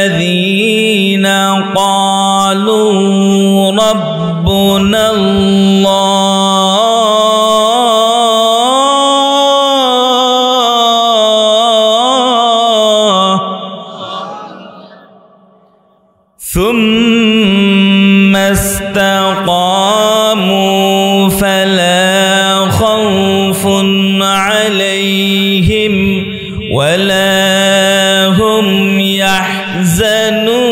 ইন্নাল্লাযীনা ক্বালু রাব্বুনাল্লাহ সুম্মা ইসতাকামু ফালা খাউফুন আলাইহিম ওয়ালা হুম ইয়াহজানুন।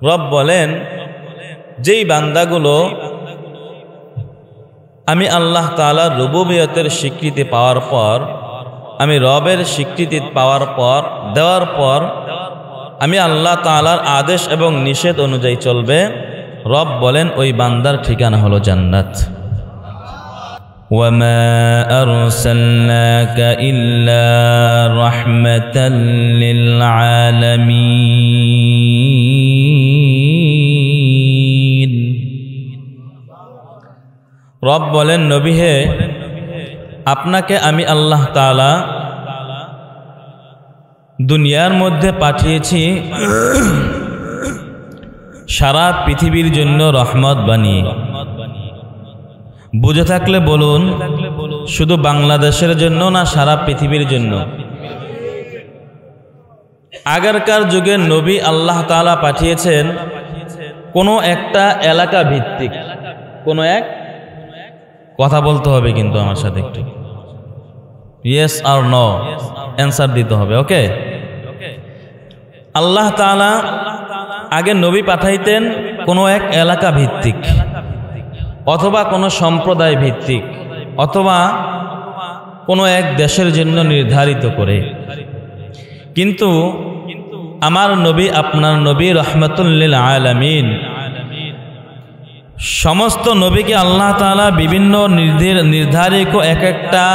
রব বলেন, যেই বান্দাগুলো আমি আল্লাহ তাআলার রুবুবিয়তের স্বীকৃতি পাওয়ার পর, আমি রবের স্বীকৃতি দেওয়ার পর আমি আল্লাহ তাআলার আদেশ এবং নিষেধ অনুযায়ী চলবে, রব বলেন ওই বান্দার ঠিকানা হলো জান্নাত। ওয়ামা আরসালনাকা ইল্লা রাহমাতাল লিল আলামিন। রব বলেন, নবী হে, আপনাকে আমি আল্লাহ তাআলা দুনিয়ার মধ্যে পাঠিয়েছি সারা পৃথিবীর জন্য রহমত বানিয়ে। বুঝে থাকলে বলুন, শুধু বাংলাদেশের জন্য না সারা পৃথিবীর জন্য? আগেরকার যুগে নবী আল্লাহ তাআলা পাঠিয়েছেন কোনো একটা এলাকা ভিত্তিক, কোনো এক কথা বলতে হবে কিন্তু আমার সাথে একটু, ইয়েস আর নো অ্যান্সার দিতে হবে, ওকে? আল্লাহ তাআলা আগে নবী পাঠাইতেন কোনো এক এলাকা ভিত্তিক, অথবা কোনো সম্প্রদায় ভিত্তিক, অথবা কোনো এক দেশের জন্য নির্ধারিত করে। কিন্তু আমার নবী, আপনার নবী রহমাতুল লিল আলামিন, সমস্ত নবীকে আল্লাহ তাআলা বিভিন্ন নির্ধারিত এক একটা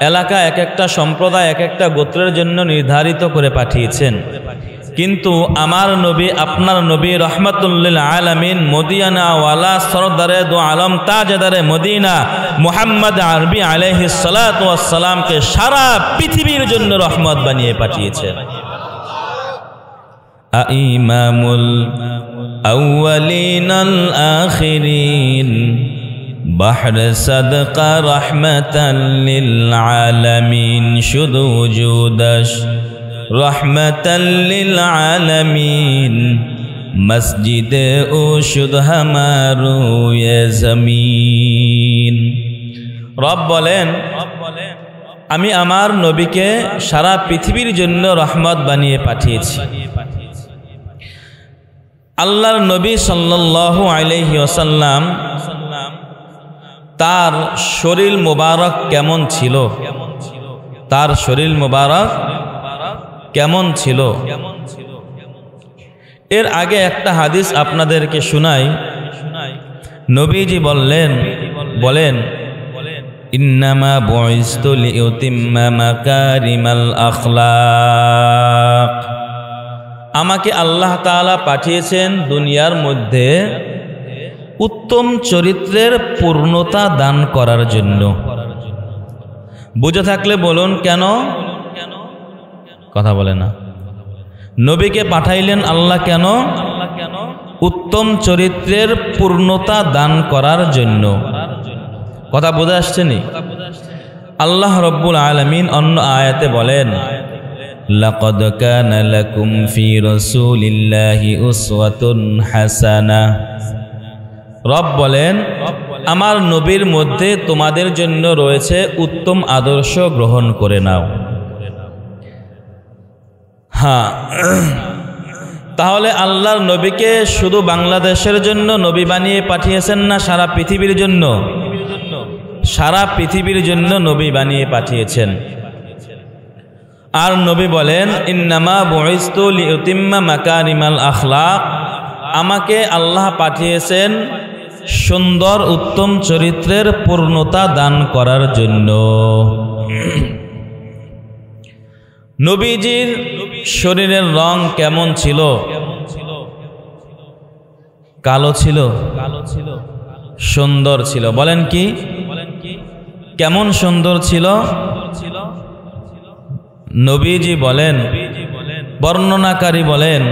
এলাকা, এক একটা সম্প্রদায়, এক একটা গোত্রের জন্য নির্ধারিত করে পাঠিয়েছেন। কিন্তু আমার নবী, আপনার নবী রহমাতুল লিল আলামিন, মদিনা ওয়ালা সরদারে দু আলম তাজদারে মদিনা মুহাম্মদ আরবি আলাইহিস সালাতু ওয়াস সালামকে সারা পৃথিবীর জন্য রহমত বানিয়ে পাঠিয়েছেন। ইমামুল আউয়ালিনাল আখিরিন বাহর সাদকা রহমাতাল লিল আলামিন, শুধু জুদাস রহমাতাল লিল আলামিন, মসজিদ ও শুদ হামারো ইয়ে জমিন। রব বলেন, আমি আমার নবীকে সারা পৃথিবীর জন্য রহমত বানিয়ে পাঠিয়েছি। আল্লাহর নবী সাল্লাল্লাহু আলাইহি ওয়াসাল্লাম, তার শরীর মোবারক কেমন ছিল, তার শরীর মোবারক কেমন ছিল? এর আগে একটা হাদিস আপনাদেরকে শুনাই। নবীজি বলেন ইন্নামা বুইসতু লিউতিম্মা মাকারিমাল আখলাক, আমাকে আল্লাহ তাআলা পাঠিয়েছেন দুনিয়ার মধ্যে উত্তম চরিত্রের পূর্ণতা দান করার জন্য। বুঝে থাকলে বলুন, কেন? কথা বলে না। নবীকে পাঠাইলেন আল্লাহ কেন? উত্তম চরিত্রের পূর্ণতা দান করার জন্য। কথা বুঝে আসছে নি? আল্লাহ রব্বুল আলামিন অন্য আয়াতে বলেন, লাকাদ কানা লাকুম ফি রাসূলিল্লাহি উসওয়াতুন হাসানাহ। রব বলেন, আমার নবীর মধ্যে তোমাদের জন্য রয়েছে উত্তম আদর্শ, গ্রহণ করে নাও। হ্যাঁ, তাহলে আল্লাহর নবীকে শুধু বাংলাদেশের জন্য নবী বানিয়ে পাঠিয়েছেন না সারা পৃথিবীর জন্য? সারা পৃথিবীর জন্য নবী বানিয়ে পাঠিয়েছেন। আর নবী বলেন, ইন্নামা বুইসতু লিউতিম্মা মাকারিমাল আখলাক, আমাকে আল্লাহ পাঠিয়েছেন সুন্দর উত্তম চরিত্রের পূর্ণতা দান করার জন্য। নবীজির শরীরের রং কেমন ছিল? কালো ছিল? সুন্দর ছিল। বলেন কি? কেমন সুন্দর ছিল? নবীজি বলেন, বর্ণনাকারী বলেন,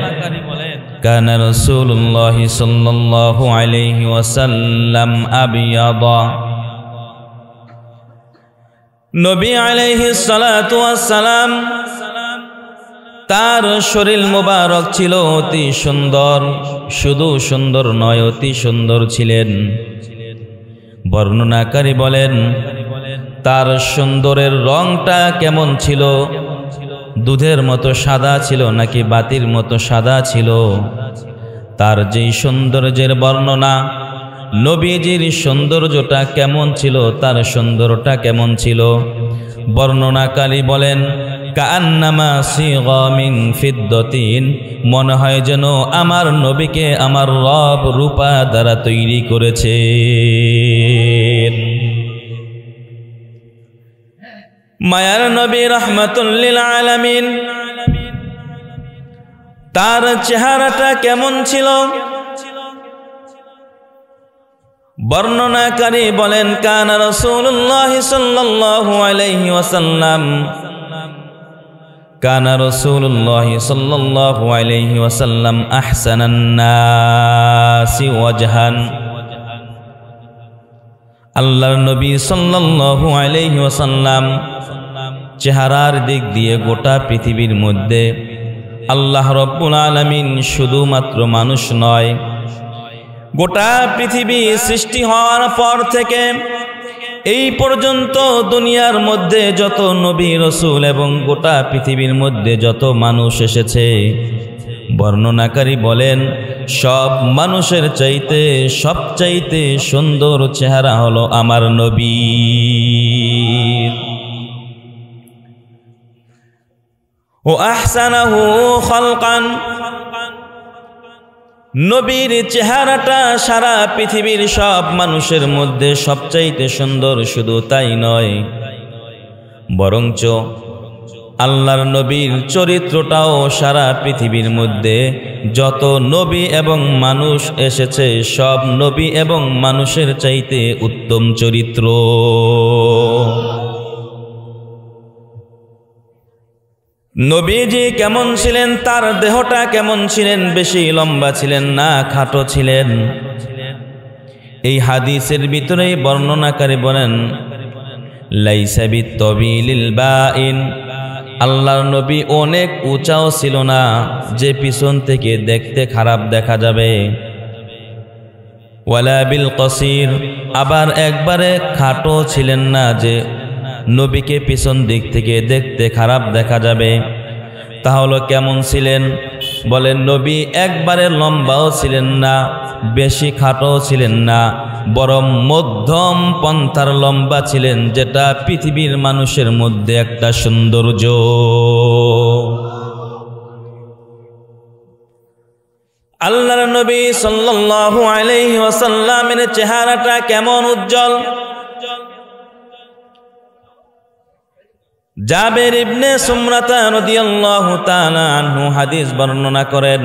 কানা রাসূলুল্লাহ সাল্লাল্লাহু আলাইহি ওয়াসাল্লাম আবিয়াদা। নবী আলাইহিস সালাতু ওয়াস সালাম তার শরীর মোবারক ছিল অতি সুন্দর, শুধু সুন্দর নয় অতি সুন্দর ছিলেন। বর্ণনাকারী বলেন তার সুন্দরের রংটা কেমন ছিল? দুধের মতো সাদা ছিল নাকি বাতির মতো সাদা ছিল? তার যেই সৌন্দর্যের বর্ণনা, নবীজির সৌন্দর্যটা কেমন ছিল, তার সৌন্দর্যটা কেমন ছিল? বর্ণনাকারী বলেন কান্নামা সিগা মিন ফিদ্দাতিন, মনে হয় যেন আমার নবীকে আমার রব রূপা দ্বারা তৈরি করেছে। মায়ার নবী রাহমাতুল লিল আলামিন, তার চেহারাটা কেমন ছিল? বর্ণনাকারী বলেন কানা রাসূলুল্লাহ সাল্লাল্লাহু আলাইহি ওয়াসাল্লাম, কানা রাসূলুল্লাহ সাল্লাল্লাহু আলাইহি ওয়াসাল্লাম আহসানান নাসি ওয়াজহান। আল্লাহর নবী সাল্লাল্লাহু আলাইহি ওয়াসাল্লাম চেহারার দিক দিয়ে গোটা পৃথিবীর মধ্যে আল্লাহ রাব্বুল আলামিন শুধুমাত্র মানুষ নয়, গোটা পৃথিবী সৃষ্টি হওয়ার পর থেকে এই পর্যন্ত দুনিয়ার মধ্যে যত নবী রাসূল এবং গোটা পৃথিবীর মধ্যে যত মানুষ এসেছে, বর্ণনাকারী বলেন সব মানুষের চাইতে সবচাইতে সুন্দর চেহারা হলো আমার নবীর। ও আহসানাহু খালকান, নবীর চেহারাটা সারা পৃথিবীর সব মানুষের মধ্যে সবচাইতে সুন্দর। শুধু তাই নয়, বরঞ্চ আল্লাহর নবীর চরিত্রটাও সারা পৃথিবীর মধ্যে যত নবী এবং মানুষ এসেছে সব নবী এবং মানুষের চাইতে উত্তম চরিত্র। নবীজি কেমন ছিলেন? তার দেহটা কেমন ছিলেন? বেশি লম্বা ছিলেন না খাটো ছিলেন? এই হাদিসের ভিতরে বর্ণনাকারী বলেন লাইসা বিত্তাবিলিল বাইন, আল্লাহর নবী অনেক উঁচাও ছিল না যে পিছন থেকে দেখতে খারাপ দেখা যাবে, ওয়ালা বিল কসির, আবার একবারে খাটো ছিলেন না যে নবীকে পিছন দিক থেকে দেখতে খারাপ দেখা যাবে। তাহলে কেমন ছিলেন? বলেন নবী একবারে লম্বাও ছিলেন না, বেশি খাটোও ছিলেন না, বরং মধ্যম পন্থার লম্বা ছিলেন, যেটা পৃথিবীর মানুষের মধ্যে একটা সৌন্দর্য। আল্লাহর নবী সাল্লাল্লাহু আলাইহি ওয়াসাল্লামের চেহারাটা কেমন উজ্জ্বল! জাবের ইবনে সুমরাতা রাদিয়াল্লাহু তাআলা আনহু হাদিস বর্ণনা করেন,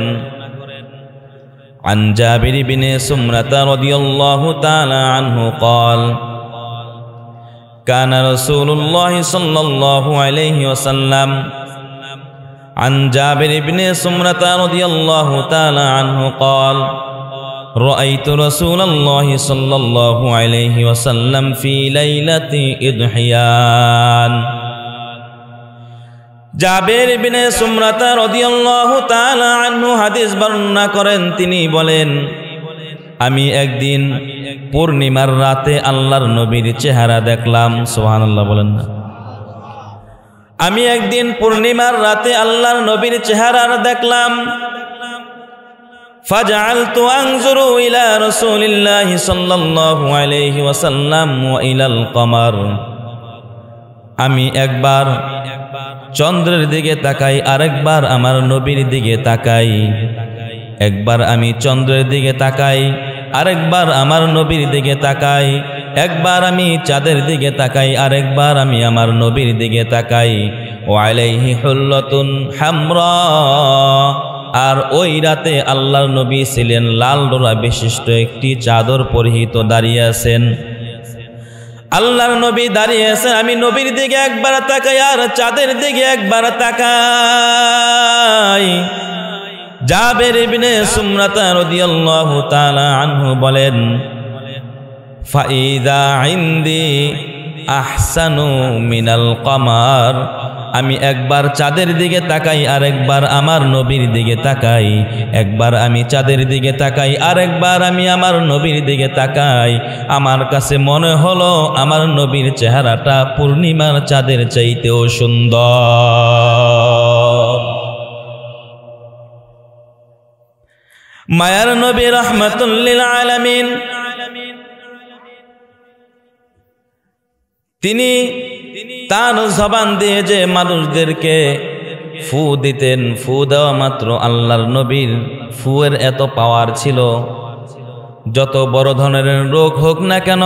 عن جابر بن سمرة رضي الله تعالى عنه قال كان رسول الله صلى الله عليه وسلم عن جابر بن سمرة رضي الله تعالى عنه قال رأيت رسول الله صلى الله عليه وسلم في ليلة إضحيان। জাবের ইবনে সুমরাতা রাদিয়াল্লাহু তাআলা আনহু হাদিস বর্ণনা করেন, তিনি বলেন আমি একদিন পূর্ণিমার রাতে আল্লাহর নবীর চেহারা দেখলাম। সুবহানাল্লাহ বলেন না। আমি একদিন পূর্ণিমার রাতে আল্লাহর নবীর চেহারা দেখলাম। ফাজআলতু আনজুরু ইলা রাসূলিল্লাহি সাল্লাল্লাহু আলাইহি ওয়াসাল্লাম ওয়া ইলাল কমার, আমি একবার চন্দ্রের দিকে তাকাই, আরেকবার আমার নবীর দিকে তাকাই। একবার আমি চন্দ্রের দিকে তাকাই, আরেকবার আমার নবীর দিকে তাকাই। একবার আমি চাঁদের দিকে তাকাই, আরেকবার আমি আমার নবীর দিকে তাকাই। ওয়া আলাইহি হুল্লাতুন হামরা, আর ওই রাতে আল্লাহর নবী ছিলেন লাল ডোরা বিশিষ্ট একটি চাদর পরিহিত দাঁড়িয়ে আছেন। আল্লাহর নবী দাঁড়িয়ে আছেন, আমি নবীর দিকে একবার তাকাই আর চাঁদের দিকে একবার তাকাই। জাবের ইবনে সুমরাতা রাদিয়াল্লাহু তাআলা আনহু বলেন, ফাইদা ইনদি আহসানু মিনাল কমার, আমি একবার চাঁদের দিকে তাকাই আর একবার আমার নবীর দিকে তাকাই, একবার আমি চাঁদের দিকে তাকাই আর একবার আমি আমার নবীর দিকে তাকাই। আমার কাছে মনে হলো আমার নবীর চেহারাটা পূর্ণিমার চাঁদের চাইতেও সুন্দর। মায়ার নবী রাহমাতুল লিল আলামিন, তিনি তার জবান দিয়ে যে মানুষদেরকে ফু দিতেন, ফু দেওয়া মাত্র আল্লাহর নবীর ফুয়ের এত পাওয়ার ছিল, যত বড় ধরনের রোগ হোক না কেন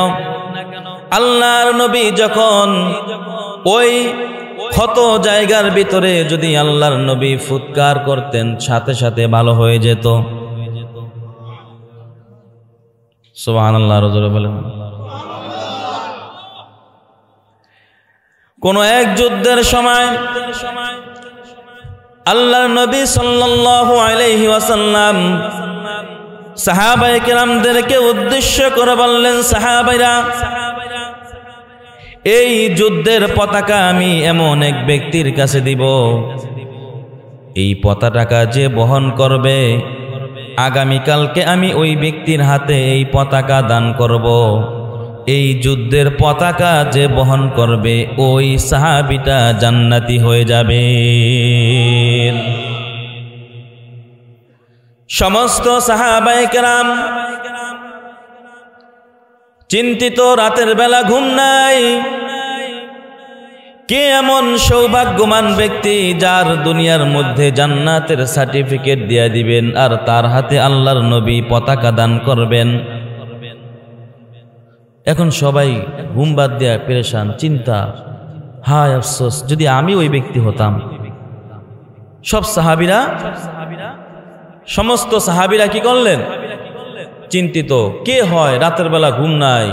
আল্লাহর নবী যখন ওই ক্ষত জায়গার ভিতরে যদি আল্লাহর নবী ফুৎকার করতেন সাথে সাথে ভালো হয়ে যেত। সুবহানাল্লাহ, রাজুল বলেন। কোন এক যুদ্ধের সময় আল্লাহর নবী সাল্লাল্লাহু আলাইহি ওয়াসাল্লাম সাহাবায়ে কেরামদেরকে উদ্দেশ্য করে বললেন, সাহাবাইরা, এই যুদ্ধের পতাকা আমি এমন এক ব্যক্তির কাছে দিব, এই পতাকা যে বহন করবে আগামীকালকে আমি ওই ব্যক্তির হাতে এই পতাকা দান করব। এই যুদ্ধের পতাকা যে বহন করবে ওই সাহাবীটা জান্নাতি হয়ে যাবে। সমস্ত সাহাবায়ে কেরাম চিন্তিত, রাতের বেলা ঘুম নাই। কে এমন সৌভাগ্যবান ব্যক্তি যার দুনিয়ার মধ্যে জান্নাতের সার্টিফিকেট দিয়ে দিবেন আর তার হাতে আল্লাহর নবী পতাকা দান করবেন। এখন সবাই ঘুম বাদ দেয়া পেরেশান, চিন্তা, হায় আফসোস যদি আমি ওই ব্যক্তি হতাম। সব সাহাবীরা, সমস্ত সাহাবীরা কি করলেন? চিন্তিত, কে হয়, রাতের বেলা ঘুম নাই,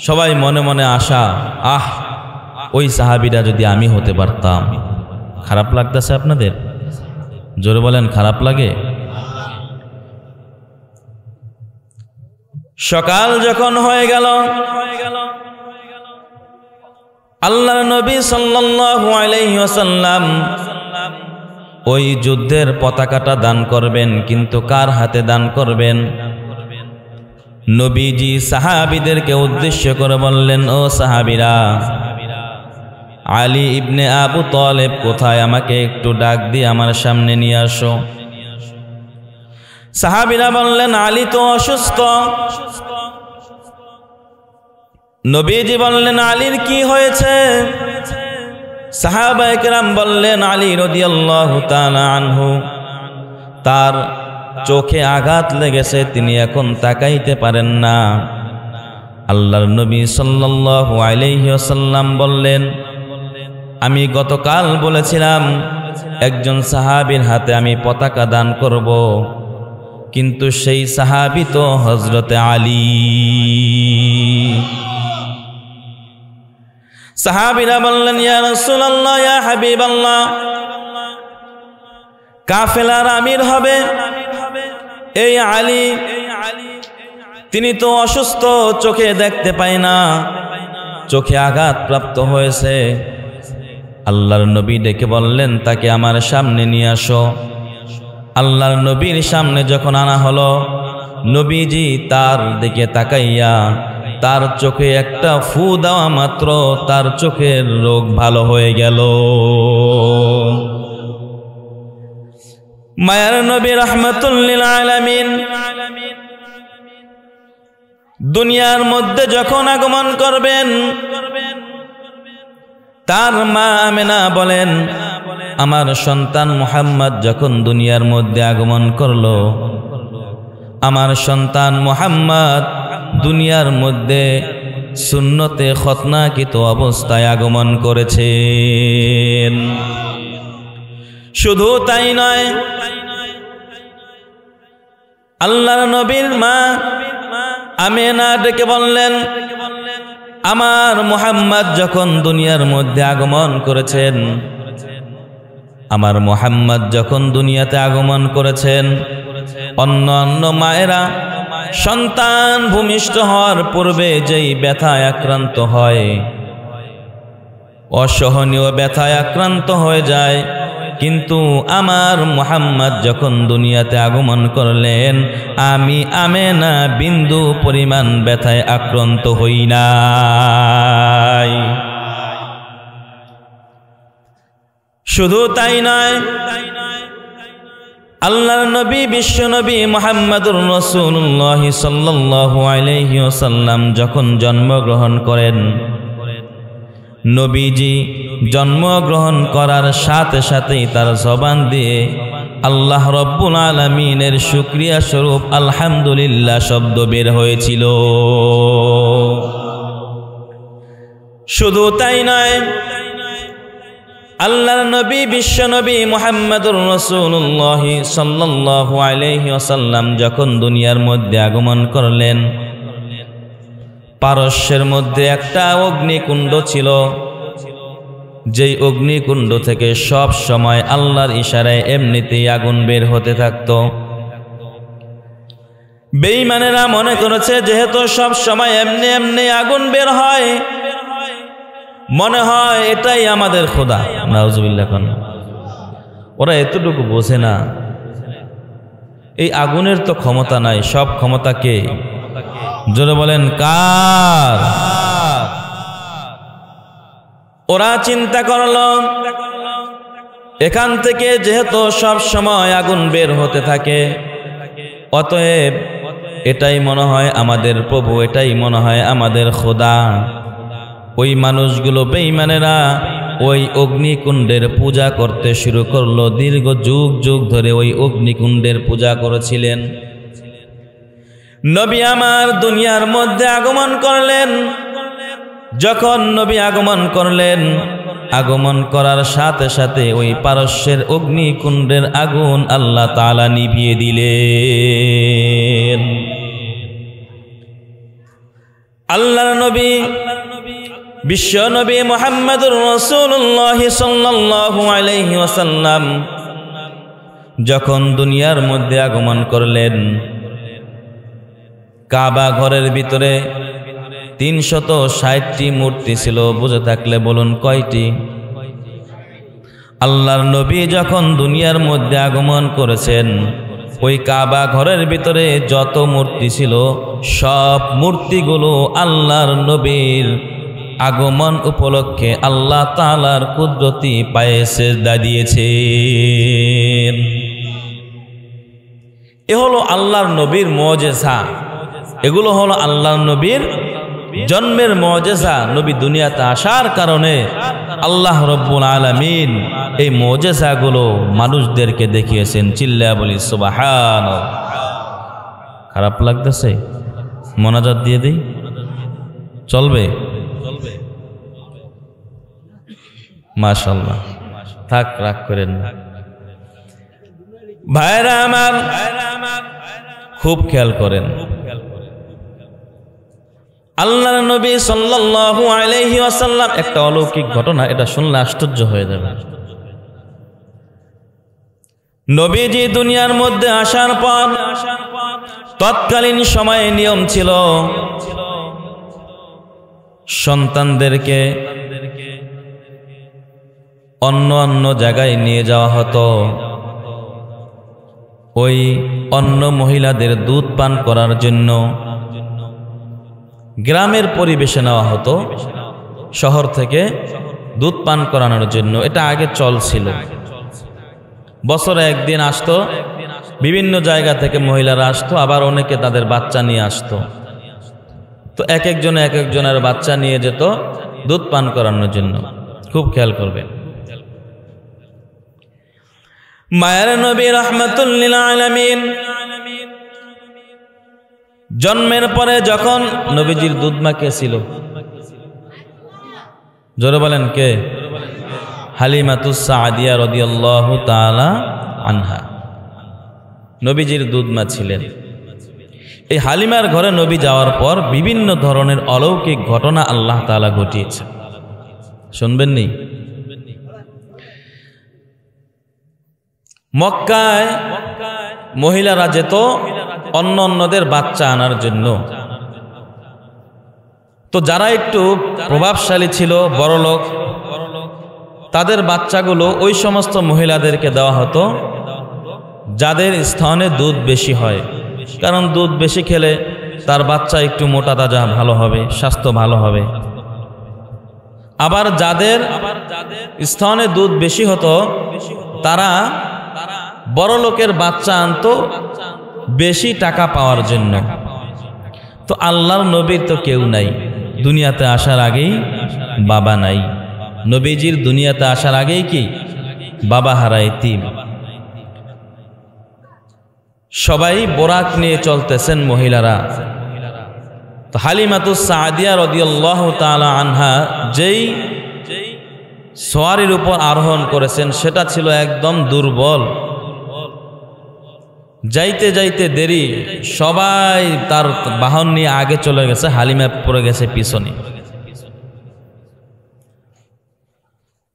সবাই মনে মনে আশা, আহ ওই সাহাবীরা যদি আমি হতে পারতাম। খারাপ লাগতেছে আপনাদের? জোরে বলেন, খারাপ লাগে? সকাল যখন হয়ে গেল, আল্লাহর নবী সাল্লাল্লাহু আলাইহি ওয়াসাল্লাম ওই যুদ্ধের পতাকাটা দান করবেন, কিন্তু কার হাতে দান করবেন? নবীজি সাহাবীদেরকে উদ্দেশ্য করে বললেন, ও সাহাবীরা, আলী ইবনে আবু তালেব কোথায়? আমাকে একটু ডাক দিয়ে আমার সামনে নিয়ে আসো। সাহাবীরা বললেন, আলী তো অসুস্থ। নবীজি বললেন, আলীর কি হয়েছে? সাহাবায়ে কেরাম বললেন, আলী রাদিয়াল্লাহু তাআলা আনহু, তার চোখে আঘাত লেগেছে, তিনি এখন তাকাইতে পারেন না। আল্লাহর নবী সাল্লাল্লাহু আলাইহি ওয়াসাল্লাম বললেন, আমি গতকাল বলেছিলাম একজন সাহাবীর হাতে আমি পতাকা দান করব, কিন্তু সেই সাহাবী তো হযরতে আলী। সাহাবীরা বললেন, ইয়া রাসূলুল্লাহ, ইয়া হাবিবাল্লাহ, কাফেলার আমির হবে এই আলী, তিনি তো অসুস্থ, চোখে দেখতে পায় না, চোখে আঘাত প্রাপ্ত হয়েছে। আল্লাহর নবী ডেকে বললেন, তাকে আমার সামনে নিয়ে আসো। আল্লাহর নবীর সামনে যখন আনা হলো, নবীজি তার দিকে তাকাইয়া তার চোখে একটা ফু দেওয়া মাত্র তার চোখের রোগ ভালো হয়ে গেল। মায়ার নবী রাহমাতুল লিল আলামিন দুনিয়ার মধ্যে যখন আগমন করবেন, তার মা আমেনা বলেন, আমার সন্তান মুহাম্মদ যখন দুনিয়ার মধ্যে আগমন করলো, আমার সন্তান মুহাম্মদ দুনিয়ার মধ্যে সুন্নতে খতনাকৃত অবস্থায় আগমন করেছেন। শুধু তাই নয়, আল্লাহর নবীর মা আমেনা ডেকে বললেন, আমার মুহাম্মদ যখন দুনিয়ার মধ্যে আগমন করেছেন, আমার মুহাম্মদ যখন দুনিয়াতে আগমন করেছেন, অন্য অন্য মায়েরা সন্তান ভূমিষ্ঠ হওয়ার পূর্বে যেই ব্যথায় আক্রান্ত হয়, অসহনীয় ব্যথায় আক্রান্ত হয়ে যায়, কিন্তু আমার মুহাম্মদ যখন দুনিয়াতে আগমন করলেন, আমি আমেনা বিন্দু পরিমাণ ব্যথায় আক্রান্ত হই নাই। শুধু তাই নয়, আল্লাহর নবী বিশ্ব নবী মুহাম্মদুর রাসূলুল্লাহ সাল্লাল্লাহু আলাইহি ওয়াসাল্লাম যখন জন্মগ্রহণ করেন, নবীজি জন্মগ্রহণ করার সাথে সাথেই তার জবান দিয়ে আল্লাহ রব্বুল আলামিনের শুকরিয়া স্বরূপ আলহামদুলিল্লাহ শব্দ বের হয়েছিল। শুধু তাই নয়, আল্লাহর নবী বিশ্ব নবী মুহাম্মদুর রাসূলুল্লাহ সাল্লাল্লাহু আলাইহি ওয়াসাল্লাম যখন দুনিয়ার মধ্যে আগমন করলেন, পারস্যের মধ্যে একটা অগ্নিকুণ্ড ছিল, যেই অগ্নিকুণ্ড থেকে সব সময় আল্লাহর ইশারায় এমনিতেই আগুন বের হতে থাকত। বেঈমানেরা মনে করেছে যেহেতু সব সময় এমনি এমনি আগুন বের হয়, মনে হয় এটাই আমাদের খোদা। নাউজুবিল্লাহ। ওরা এতটুকু বোঝে না, এই আগুনের তো ক্ষমতা নাই, সব ক্ষমতা কে? জোরে বলেন কার? ওরা চিন্তা করলো এখান থেকে যেহেতু সব সময় আগুন বের হতে থাকে, অতএব এটাই মনে হয় আমাদের প্রভু, এটাই মনে হয় আমাদের খোদা। ওই মানুষগুলো বেঈমানেরা ওই অগ্নিকুণ্ডের পূজা করতে শুরু করলো। দীর্ঘ যুগ যুগ ধরে ওই অগ্নিকুণ্ডের পূজা করেছিলেন। নবী আমার দুনিয়ার মধ্যে আগমন করলেন। যখন নবী আগমন করলেন, আগমন করার সাথে সাথে ওই পারস্যের অগ্নিকুণ্ডের আগুন আল্লাহ তাআলা নিভিয়ে দিলেন। আল্লাহর নবী বিশ্ব নবী মুহাম্মদুর রাসূলুল্লাহ সাল্লাল্লাহু আলাইহি ওয়াসাল্লাম যখন দুনিয়ার মধ্যে আগমন করলেন, কাবা ঘরের ভিতরে 360টি মূর্তি ছিল। বুঝে থাকলে বলুন কয়টি? আল্লাহর নবী যখন দুনিয়ার মধ্যে আগমন করেছেন, ওই কাবা ঘরের ভিতরে যত মূর্তি ছিল সব মূর্তিগুলো আল্লাহর নবীর আগমন উপলক্ষে আল্লাহ তাআলার কুদরতি পায়ে সিজদা দিয়েছেন। এ হলো আল্লাহর নবীর মুজিজা। এগুলো হলো আল্লাহর নবীর জন্মের মুজিজা। নবী দুনিয়াতে আসার কারণে আল্লাহ রব্বুল আলামিন এই মুজিজাগুলো মানুষদেরকে দেখিয়েছেন। চিল্লায়া বলি সুবহানাল্লাহ। খারাপ লাগতেছে? মোনাজাত দিয়ে দেই? চলবে? মাশাআল্লাহ। থাক, রাগ করেন না ভাইরা আমার, খুব খেয়াল করেন। আল্লাহর নবী সাল্লাল্লাহু আলাইহি ওয়াসাল্লাম, একটা অলৌকিক ঘটনা, এটা শুনলে আশ্চর্য হয়ে যাবে। নবীজি দুনিয়ার মধ্যে আসার পর তৎকালীন সময়ে নিয়ম ছিল সন্তানদেরকে অন্য অন্য জায়গায় নিয়ে যাওয়া হতো। ওই অন্য মহিলাদের দুধ পান করার জন্য গ্রামের পরিবেশে নেওয়া হতো, শহর থেকে দুধ পান করানোর জন্য। এটা আগে চল ছিল। বছরে একদিন আসতো, বিভিন্ন জায়গা থেকে মহিলারা আসতো, আবার অনেকে তাদের বাচ্চা নিয়ে আসতো। তো এক একজনের বাচ্চা নিয়ে যেত দুধ পান করানোর জন্য। খুব খেয়াল করবে। মায়ের নবী রাহমাতুল লিল আলামিন জন্মের পরে যখন নবীজির দুধ মা কে ছিল? জোরে বলেন কে? হালিমাতুস সাদিয়া রাদিয়াল্লাহু তাআলা আনহা নবীজির দুধমা ছিলেন। এই হালিমার ঘরে নবী যাওয়ার পর বিভিন্ন ধরনের অলৌকিক ঘটনা আল্লাহ তাআলা ঘটিয়েছে, শুনবেন নি? মক্কায় মহিলারা যেত অন্যদের বাচ্চা আনার জন্য। তো যারা একটু প্রভাবশালী ছিল, বড়লোক, তাদের বাচ্চাগুলো ওই সমস্ত মহিলাদেরকে দেওয়া হতো যাদের স্তনে দুধ বেশি হয়, কারণ দুধ বেশি খেলে তার বাচ্চা একটু মোটা তাজা ভালো হবে, স্বাস্থ্য ভালো হবে। আবার যাদের স্তনে দুধ বেশি হতো তারা বড় লোকের বাচ্চা আনতো বেশি টাকা পাওয়ার জন্য। তো আল্লাহর নবীর তো কেউ নাই, দুনিয়াতে আসার আগেই বাবা নাই। নবীজির দুনিয়াতে আসার আগেই কি বাবা হারা এতিম। সবাই বোরাক নিয়ে চলতেছেন মহিলারা। তো হালিমাতুস সাদিয়া রাদিয়াল্লাহু তাআলা আনহা যেই সওয়ারির উপর আরোহণ করেছেন সেটা ছিল একদম দুর্বল। যাইতে যাইতে দেরি, সবাই তার বাহন নিয়ে আগে চলে গেছে, হালিমা পড়ে গেছে পিছনে।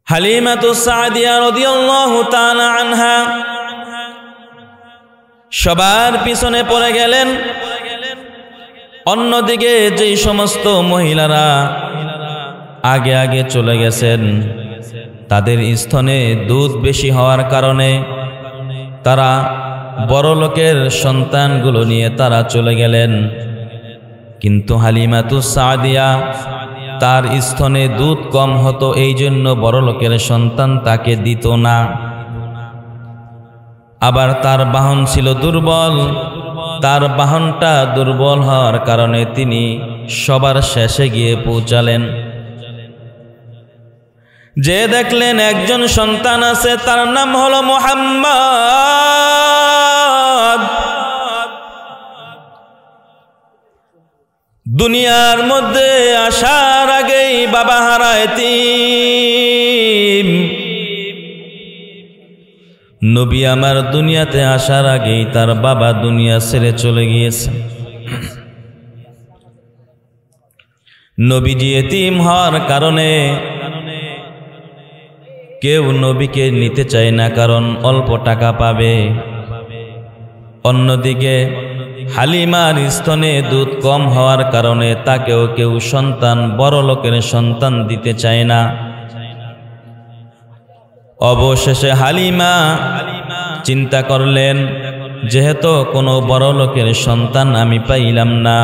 হালিমাতুস সাদিয়া রাদিয়াল্লাহু তাআলা আনহা সবার পিছনে পড়ে গেলেন। অন্যদিকে যেই সমস্ত মহিলারা আগে আগে চলে গেছেন, তাদের স্তনে দুধ বেশি হওয়ার কারণে তারা বড় লোকের সন্তানগুলো নিয়ে তারা চলে গেলেন। কিন্তু হালিমাতুস সাদিয়া তার স্তনে দুধ কম হতো, এই জন্য বড় লোকের সন্তান তাকে দিত না। আবার তার বাহন ছিল দুর্বল, তার বাহনটা দুর্বল হওয়ার কারণে তিনি সবার শেষে গিয়ে পৌঁছালেন। যে দেখলেন একজন সন্তান আছে, তার নাম হলো মুহাম্মদ। দুনিয়ার মধ্যে আসার আগেই বাবা হারা এতিম। নবী আমার দুনিয়াতে আসার আগেই তার বাবা দুনিয়া ছেড়ে চলে গিয়েছে। নবীজি এতিম হওয়ার কারণে কেউ নবীকে নিতে চায় না, কারণ অল্প টাকা পাবে। অন্যদিকে হালিমার স্তনে দুধ কম হওয়ার কারণে তাকেও কেউ সন্তান, বড় লোকের সন্তান দিতে চায় না। অবশেষে হালিমা চিন্তা করলেন, যেহেতু কোনো বড় লোকের সন্তান আমি পাইলাম না,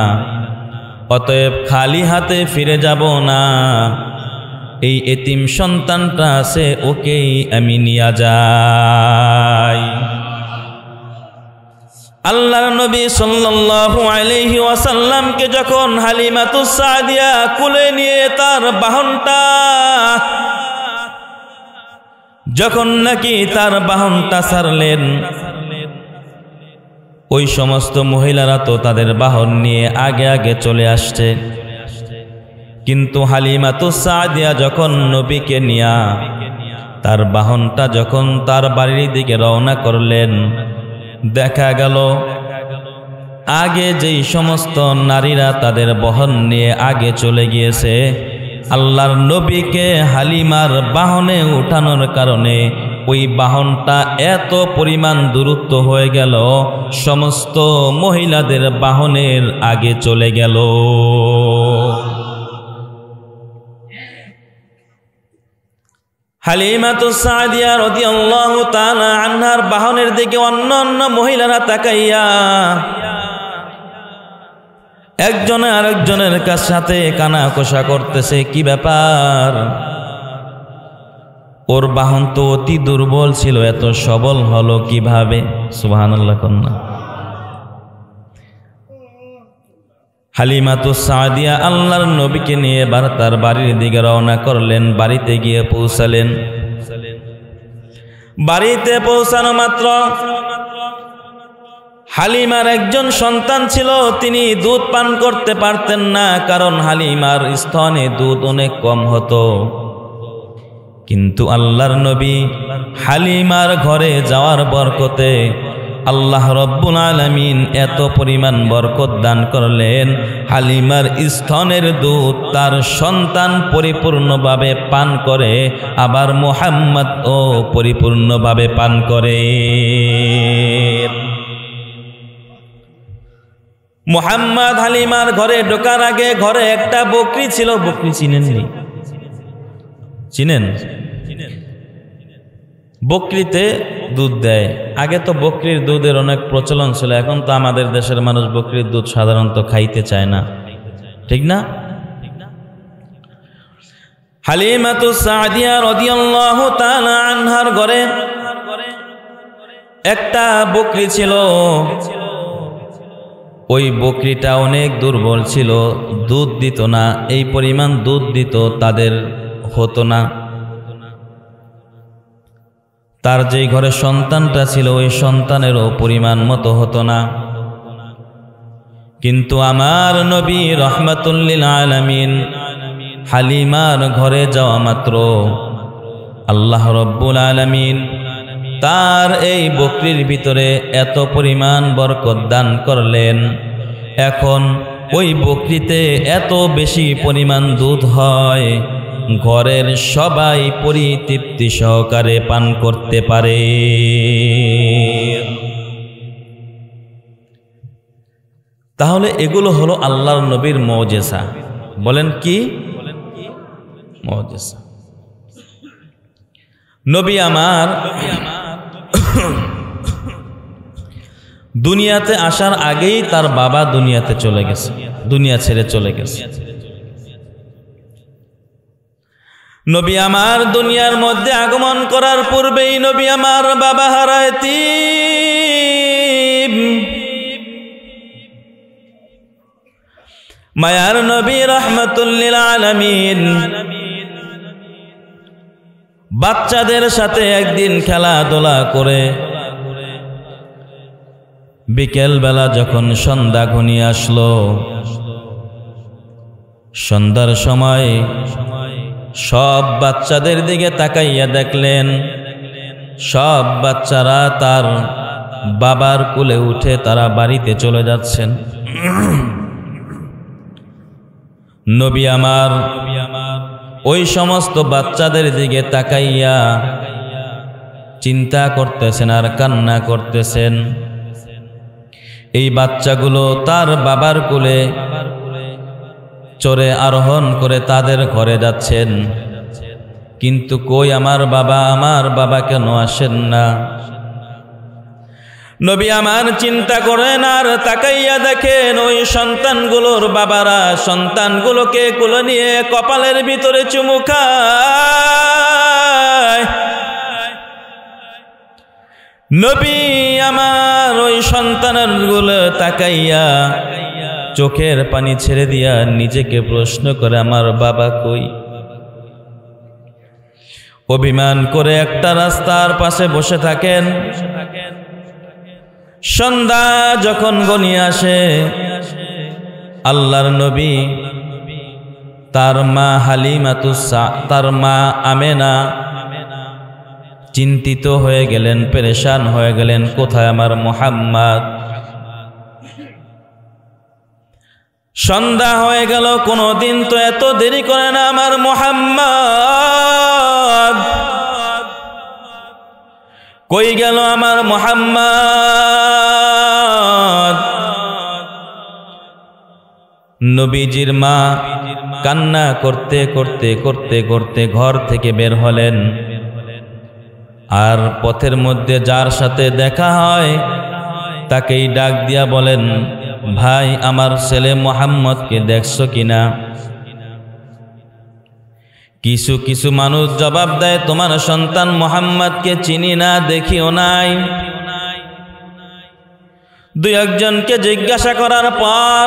অতএব খালি হাতে ফিরে যাব না। এই এতিম সন্তানটা আছে, ওকেই আমি নিয়ে যাই। আল্লাহর নবী সাল্লাল্লাহু আলাইহি ওয়াসাল্লামকে যখন হালিমাতুস সাদিয়া কোলে নিয়ে তার বাহনটা, যখন নাকি তার বাহনটা ছাড়লেন, ওই সমস্ত মহিলারা তো তাদের বাহন নিয়ে আগে আগে চলে আসছে। কিন্তু হালিমাতুস সাদিয়া যখন নবীকে নিয়া তার বাহনটা যখন তার বাড়ির দিকে রওনা করলেন, দেখা গেল আগে যেই সমস্ত নারীরা তাদের বহন নিয়ে আগে চলে গিয়েছে, আল্লাহর নবীকে হালিমার বাহনে উঠানোর কারণে ওই বাহনটা এত পরিমাণ দূরত্ব হয়ে গেল, সমস্ত মহিলাদের বাহনের আগে চলে গেল। হালিমাতুস সাদিয়া রাদিয়াল্লাহু তাআলা আনহার বাহনের দিকে অন্য মহিলারা তাকাইয়া একজন আরেকজনের সাথে কানা কষা করতেছে, কি ব্যাপার? ওর বাহন তো অতি দুর্বল ছিল, এত সবল হলো কিভাবে? সুবহানাল্লাহ কন্যা। হালিমাতুস সাদিয়া আল্লাহর নবীকে নিয়ে এবার তার বাড়ির দিকে রওনা করলেন। বাড়িতে গিয়ে পৌঁছালেন। বাড়িতে পৌঁছানো মাত্র হালিমার একজন সন্তান ছিল, তিনি দুধ পান করতে পারতেন না, কারণ হালিমার স্তনে দুধ অনেক কম হতো। কিন্তু আল্লাহর নবী হালিমার ঘরে যাওয়ার বরকতে আল্লাহ রব্বুল আলামিন এত পরিমাণ বরকত দান করলেন, হালিমার স্তনের দুধ তার সন্তান পরিপূর্ণভাবে পান করে, আবার মুহাম্মদ ও পরিপূর্ণভাবে পান করে। মুহাম্মদ হালিমার ঘরে ঢোকার আগে ঘরে একটা বকরি ছিল। বকরি চিনেননি? চিনেন? বকরিতে দুধ দেয়। আগে তো বকরির দুধের অনেক প্রচলন ছিল, এখন তো আমাদের দেশের মানুষ বকরির দুধ সাধারণত খাইতে চায় না, ঠিক না? হালিমাতুস সাদিয়া রাদিয়াল্লাহু তাআলা আনহার ঘরে একটা বকরি ছিল। ওই বকরিটা অনেক দুর্বল ছিল, দুধ দিত না, এই পরিমাণ দুধ দিত তাদের হতো না। তার যেই ঘরে সন্তানটা ছিল ওই সন্তানেরও পরিমাণ মতো হতো না। কিন্তু আমার নবী রাহমাতুল লিল আলামিন হালিমার ঘরে যাওয়া মাত্র আল্লাহ রব্বুল আলামিন তার এই বকরির ভিতরে এত পরিমাণ বরকত দান করলেন, এখন ওই বকরিতে এত বেশি পরিমাণ দুধ হয়, ঘরের সবাই পরিতৃপ্তি সহকারে পান করতে পারে। তাহলে এগুলো হলো আল্লাহর নবীর মুজিজা। বলেন কি মুজিজা? নবী আমার দুনিয়াতে আসার আগেই তার বাবা দুনিয়াতে চলে গেছে, দুনিয়া ছেড়ে চলে গেছে। নবী আমার দুনিয়ার মধ্যে আগমন করার পূর্বেই নবী আমার বাবা হারায়তিম। মায়ার নবী রাহমাতুল লিল আলামিন বাচ্চাদের সাথে একদিন খেলাধুলা করে বিকেল বেলা যখন সন্ধ্যা ঘনিয়ে আসলো, সন্ধ্যার সময় সব বাচ্চাদের দিকে তাকাইয়া দেখলেন সব বাচ্চারা তার বাবার কোলে উঠে তারা বাড়িতে চলে যাচ্ছেন। নবী আমার ওই সমস্ত বাচ্চাদের দিকে তাকাইয়া চিন্তা করতেছেন আর কান্না করতেছেন। এই বাচ্চাগুলো তার বাবার কোলে চড়ে আরোহণ করে তাদের ঘরে যাচ্ছেন, কিন্তু কই আমার বাবা কেন আসেন না? নবী আমার চিন্তা করেন আর তাকাইয়া দেখেন ওই সন্তানগুলোর বাবারা সন্তানগুলোকে কোলে নিয়ে কপালের ভিতরে চুমু খায়। নবী আমার ওই সন্তানগুলো তাকাইয়া চোখের পানি ছেড়ে দিয়া নিজেকে প্রশ্ন করে আমার বাবা কই? অভিমান করে একটা রাস্তার পাশে বসে থাকেন। সন্ধ্যা যখন ঘনিয়ে আসে আল্লাহর নবী তার মা তার মা আমেনা চিন্তিত হয়ে গেলেন, পেরেশান হয়ে গেলেন, কোথায় আমার মুহাম্মদ? সন্ধ্যা হয়ে গেল, কোনদিন তো এত দেরি করে না আমার মুহাম্মদ, কই গেল আমার মুহাম্মদ? নবীজির মা কান্না করতে করতে করতে করতে ঘর থেকে বের হলেন। আর পথের মধ্যে যার সাথে দেখা হয় তাকেই ডাক দিয়া বলেন, ভাই আমার ছেলে মুহাম্মদকে দেখছো কিনা? কিছু কিছু মানুষ জবাব দেয়, তোমার সন্তান মুহাম্মদকে চিনি না, দেখিও নাই। দুই একজনকে জিজ্ঞাসা করার পর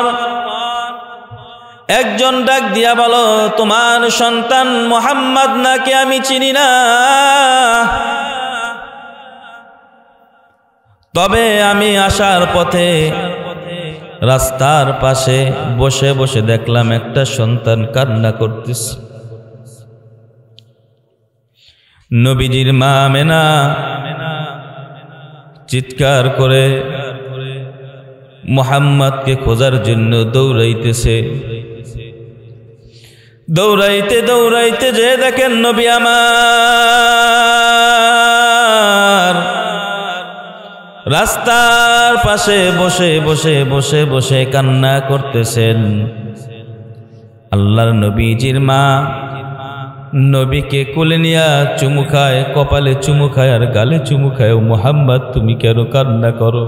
একজন ডাক দিয়া বলো, তোমার সন্তান মুহাম্মদ নাকি আমি চিনি না, তবে আমি আসার পথে রাস্তার পাশে বসে বসে দেখলাম একটা সন্তান কান্না করতেছে। নবীজির মা আমেনা চিৎকার করে মুহাম্মদকে খোঁজার জন্য দৌড়াইতেছে। দৌড়াইতে দৌড়াইতে যে দেখেন নবী আমার রাস্তার পাশে বসে বসে বসে বসে কান্না করতেছেন। আল্লাহর নবীজির মা নবীকে কোলে নিয়া চুমু খায়, কপালে চুমু খায় আর গালে চুমু খায়। ও মুহাম্মদ, তুমি কেন কান্না করো?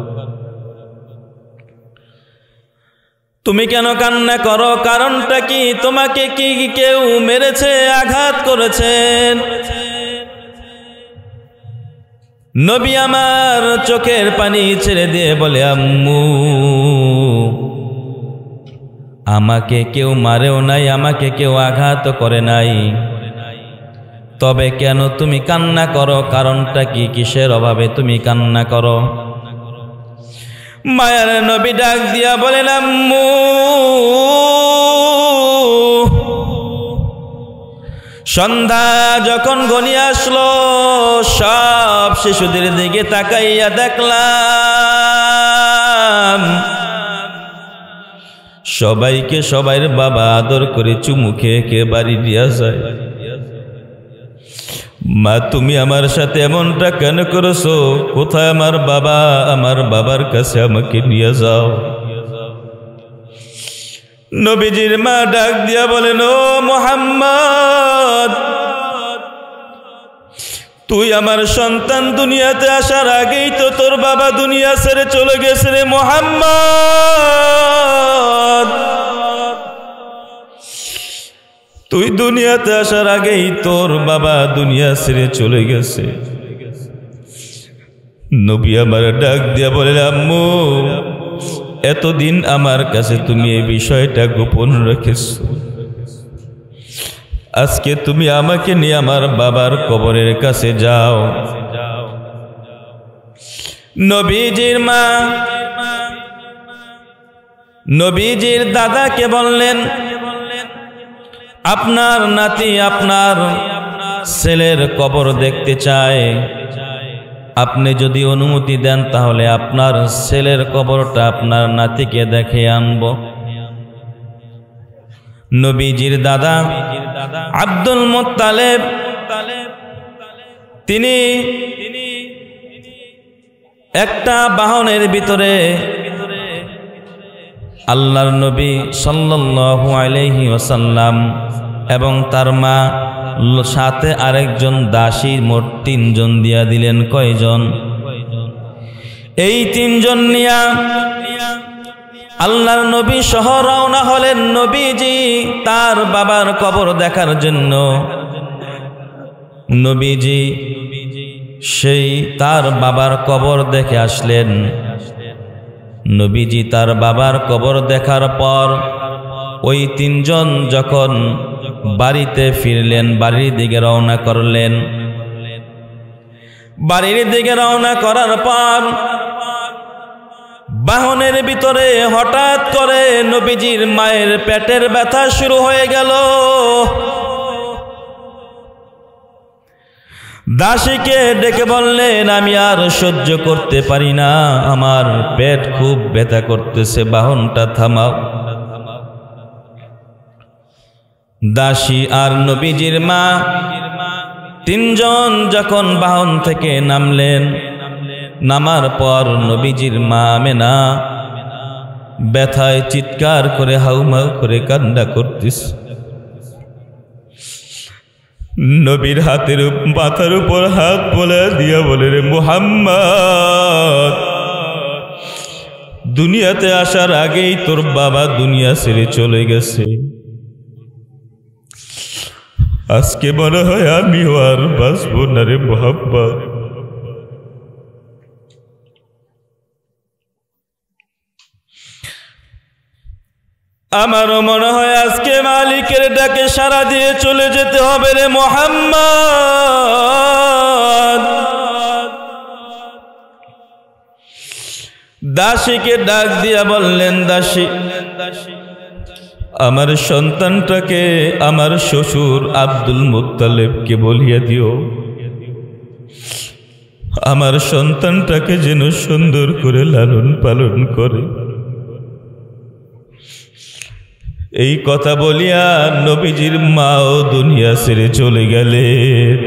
তুমি কেন কান্না করো? কারণটা কি? তোমাকে কি কেউ মেরেছে, আঘাত করেছেন? নবী আমার চোখের পানি ছেড়ে দিয়ে বলে, আম্মু, আমাকে কেউ মারেও নাই, আমাকে কেউ আঘাত করে নাই, তবে কেন তুমি কান্না করো? কারণটা কি? কিসের অভাবে তুমি কান্না করো? মায়ার নবী ডাক দিয়া বলেন, আম্মু, সন্ধ্যা যখন ঘনিয়ে আসলো সব শিশুদের দিকে তাকাইয়া দেখলাম সবাইকে সবাইয়ের বাবা আদর করে চুমু খেয়ে খেয়ে বাড়ি দিয়া যায়। মা, তুমি আমার সাথে এমনটা কেন করেছো? কোথায় আমার বাবা? আমার বাবার কাছে আমাকে নিয়ে যাও। নবীজির মা ডাক দিয়া বলেন, ও মুহাম্মদ, তুই আমার সন্তান দুনিয়াতে আসার আগেই তো তোর বাবা দুনিয়া ছেড়ে চলে গেছে রে মুহাম্মদ। তুই দুনিয়াতে আসার আগেই তোর বাবা দুনিয়া ছেড়ে চলে গেছে। নবী আমার ডাক দিয়া বলেন, আম্মু, এতদিন আমার কাছে তুমি এই বিষয়টা গোপন রেখেছো, আজকে তুমি আমাকে নিয়ে আমার বাবার কবরের কাছে যাও। নবীজির মা নবীজির দাদাকে বললেন, আপনার নাতি আপনার ছেলের কবর দেখতে চায়, আপনি যদি অনুমতি দেন তাহলে আপনার ছেলের কবরটা আপনার নাতিকে দেখে আনব। নবীজির দাদা আব্দুল মুত্তালিব তিনি একটা বাহনের ভিতরে আল্লাহর নবী সাল্লাল্লাহু আলাইহি ওয়াসাল্লাম এবং তার মা সাথে আরেকজন দাসী, মোট 3 জন দিয়া দিলেন। কয়জন? এই 3 জন নিয়া আল্লাহর নবী সহ রওনা হলেন নবীজি তার বাবার কবর দেখার জন্য। নবীজি সেই তার বাবার কবর দেখে আসলেন। নবীজি তার বাবার কবর দেখার পর ওই 3 জন যখন বাড়িতে ফিরলেন, বাড়ির দিকে রওনা করলেন। বাড়ির দিকে রওনা করার পর বাহনের ভিতরে হঠাৎ করে নবীজির মায়ের পেটের ব্যথা শুরু হয়ে গেল। দাসীকে ডেকে বললেন, আমি আর সহ্য করতে পারি না, আমার পেট খুব ব্যথা করতেছে, বাহনটা থামাও। দাসী আর নবীজির মা 3 জন যখন বাহন থেকে নামলেন, নামার পর নবীজির মা আমেনা ব্যথায় চিৎকার করে হাউমাউ করে কান্না করতেছে। নবীর হাতের মাথার উপর হাত বলে দিয়া বলে, রে মুহাম্মদ, দুনিয়াতে আসার আগেই তোর বাবা দুনিয়া ছেড়ে চলে গেছে, আজকে মনে হয় আমিও আর বাঁচবো না রে মুহাম্মদ। আমারও মনে হয় আজকে মালিকের ডাকে সাড়া দিয়ে চলে যেতে হবে রে মুহাম্মদ। দাসীকে ডাক দিয়া বললেন, দাসী, আমার সন্তানটাকে আমার শ্বশুর আব্দুল মুত্তালিবকে বলিয়া দিও, আমার সন্তানটাকে যেন সুন্দর করে লালন পালন করে। এই কথা বলিয়া নবীজির মাও দুনিয়া ছেড়ে চলে গেলেন।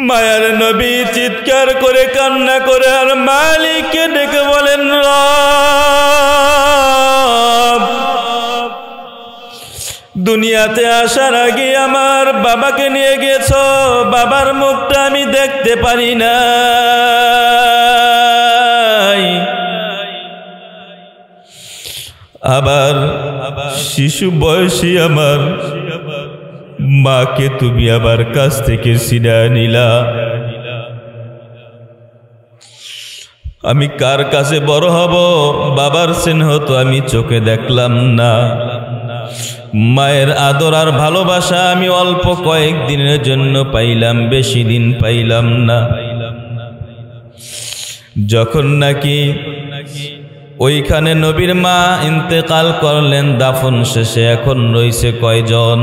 মায়ার নবী চিৎকার করে কান্না করে আর মালিককে ডেকে বলেন, রব, দুনিয়াতে আসার আগে আমার বাবাকে নিয়ে গেছ, বাবার মুখটা আমি দেখতে পারি না। আবার শিশু বয়সী আমার মাকে তুমি আবার কাছ থেকে ছিনিয়ে নিলা। আমি কার কাছে বড় হব? বাবার স্নেহ তো আমি চোখে দেখলাম না। মায়ের আদর আর ভালোবাসা আমি অল্প কয়েকদিনের জন্য পাইলাম, বেশি দিন পাইলাম না। যখন নাকি ওইখানে নবীর মা ইন্তেকাল করলেন, দাফন শেষে এখন রয়েছে কয়জন?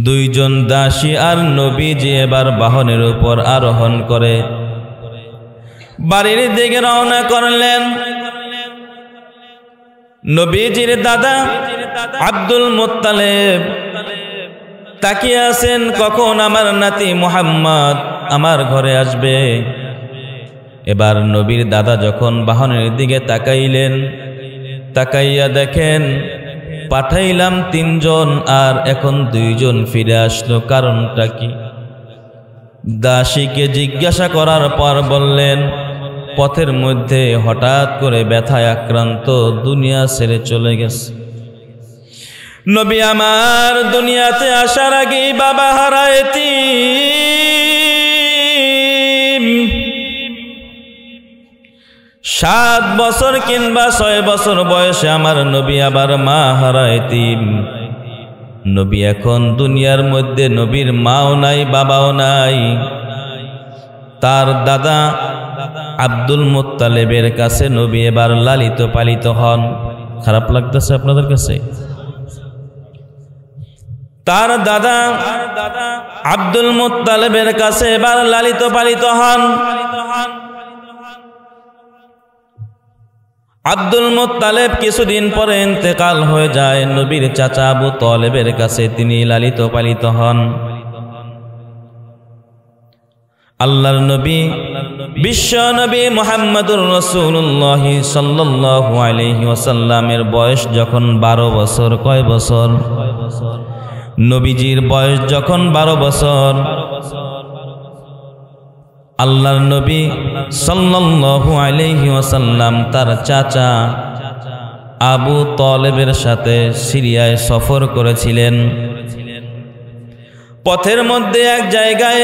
দুইজন দাসী আর নবীজি এবার বাহনের উপর আরোহণ করে বাড়ির দিকে রওনা করলেন। নবীজির দাদা আব্দুল মুত্তালিব তাকিয়ে আছেন, কখন আমার নাতি মুহাম্মদ আমার ঘরে আসবে। এবার নবীর দাদা যখন বাহনের দিকে তাকাইলেন, তাকাইয়া দেখেন পাঠাইলাম 3 জন আর এখন 2 জন ফিরে আসলো, কারণটা কি? দাসীকে জিজ্ঞাসা করার পর বললেন, পথের মধ্যে হঠাৎ করে ব্যথায় আক্রান্ত দুনিয়া ছেড়ে চলে গেছে। নবী আমার দুনিয়াতে আসার আগেই বাবা হারায়তি, 7 বছর কিংবা 6 বছর বয়সে আমার নবী আবার মা হারায়তি। নবী এখন দুনিয়ার মধ্যে, নবীর মাও নাই বাবাও নাই। তার দাদা আব্দুল মুত্তালিবের কাছে নবী এবার লালিত পালিত হন। খারাপ লাগতেছে আপনাদের কাছে? তার দাদা আব্দুল মুত্তালিবের কাছে এবার লালিত পালিত হন। আব্দুল মুত্তালিব কিছুদিন পরে ইন্তেকাল হয়ে যায়। নবীর চাচা আবু তালেবের কাছে তিনি লালিত পালিত হন। আল্লাহর নবী বিশ্ব নবী মুহাম্মদুর রাসূলুল্লাহ সাল্লাল্লাহু আলাইহি ওয়াসাল্লামের বয়স যখন 12 বছর, কয় বছর? নবীজির বয়স যখন 12 বছর, আল্লাহর নবী সাল্লাল্লাহু আলাইহি ওয়াসাল্লাম তার চাচা আবু তালেবের সাথে সিরিয়ায় সফর করেছিলেন। পথের মধ্যে এক জায়গায়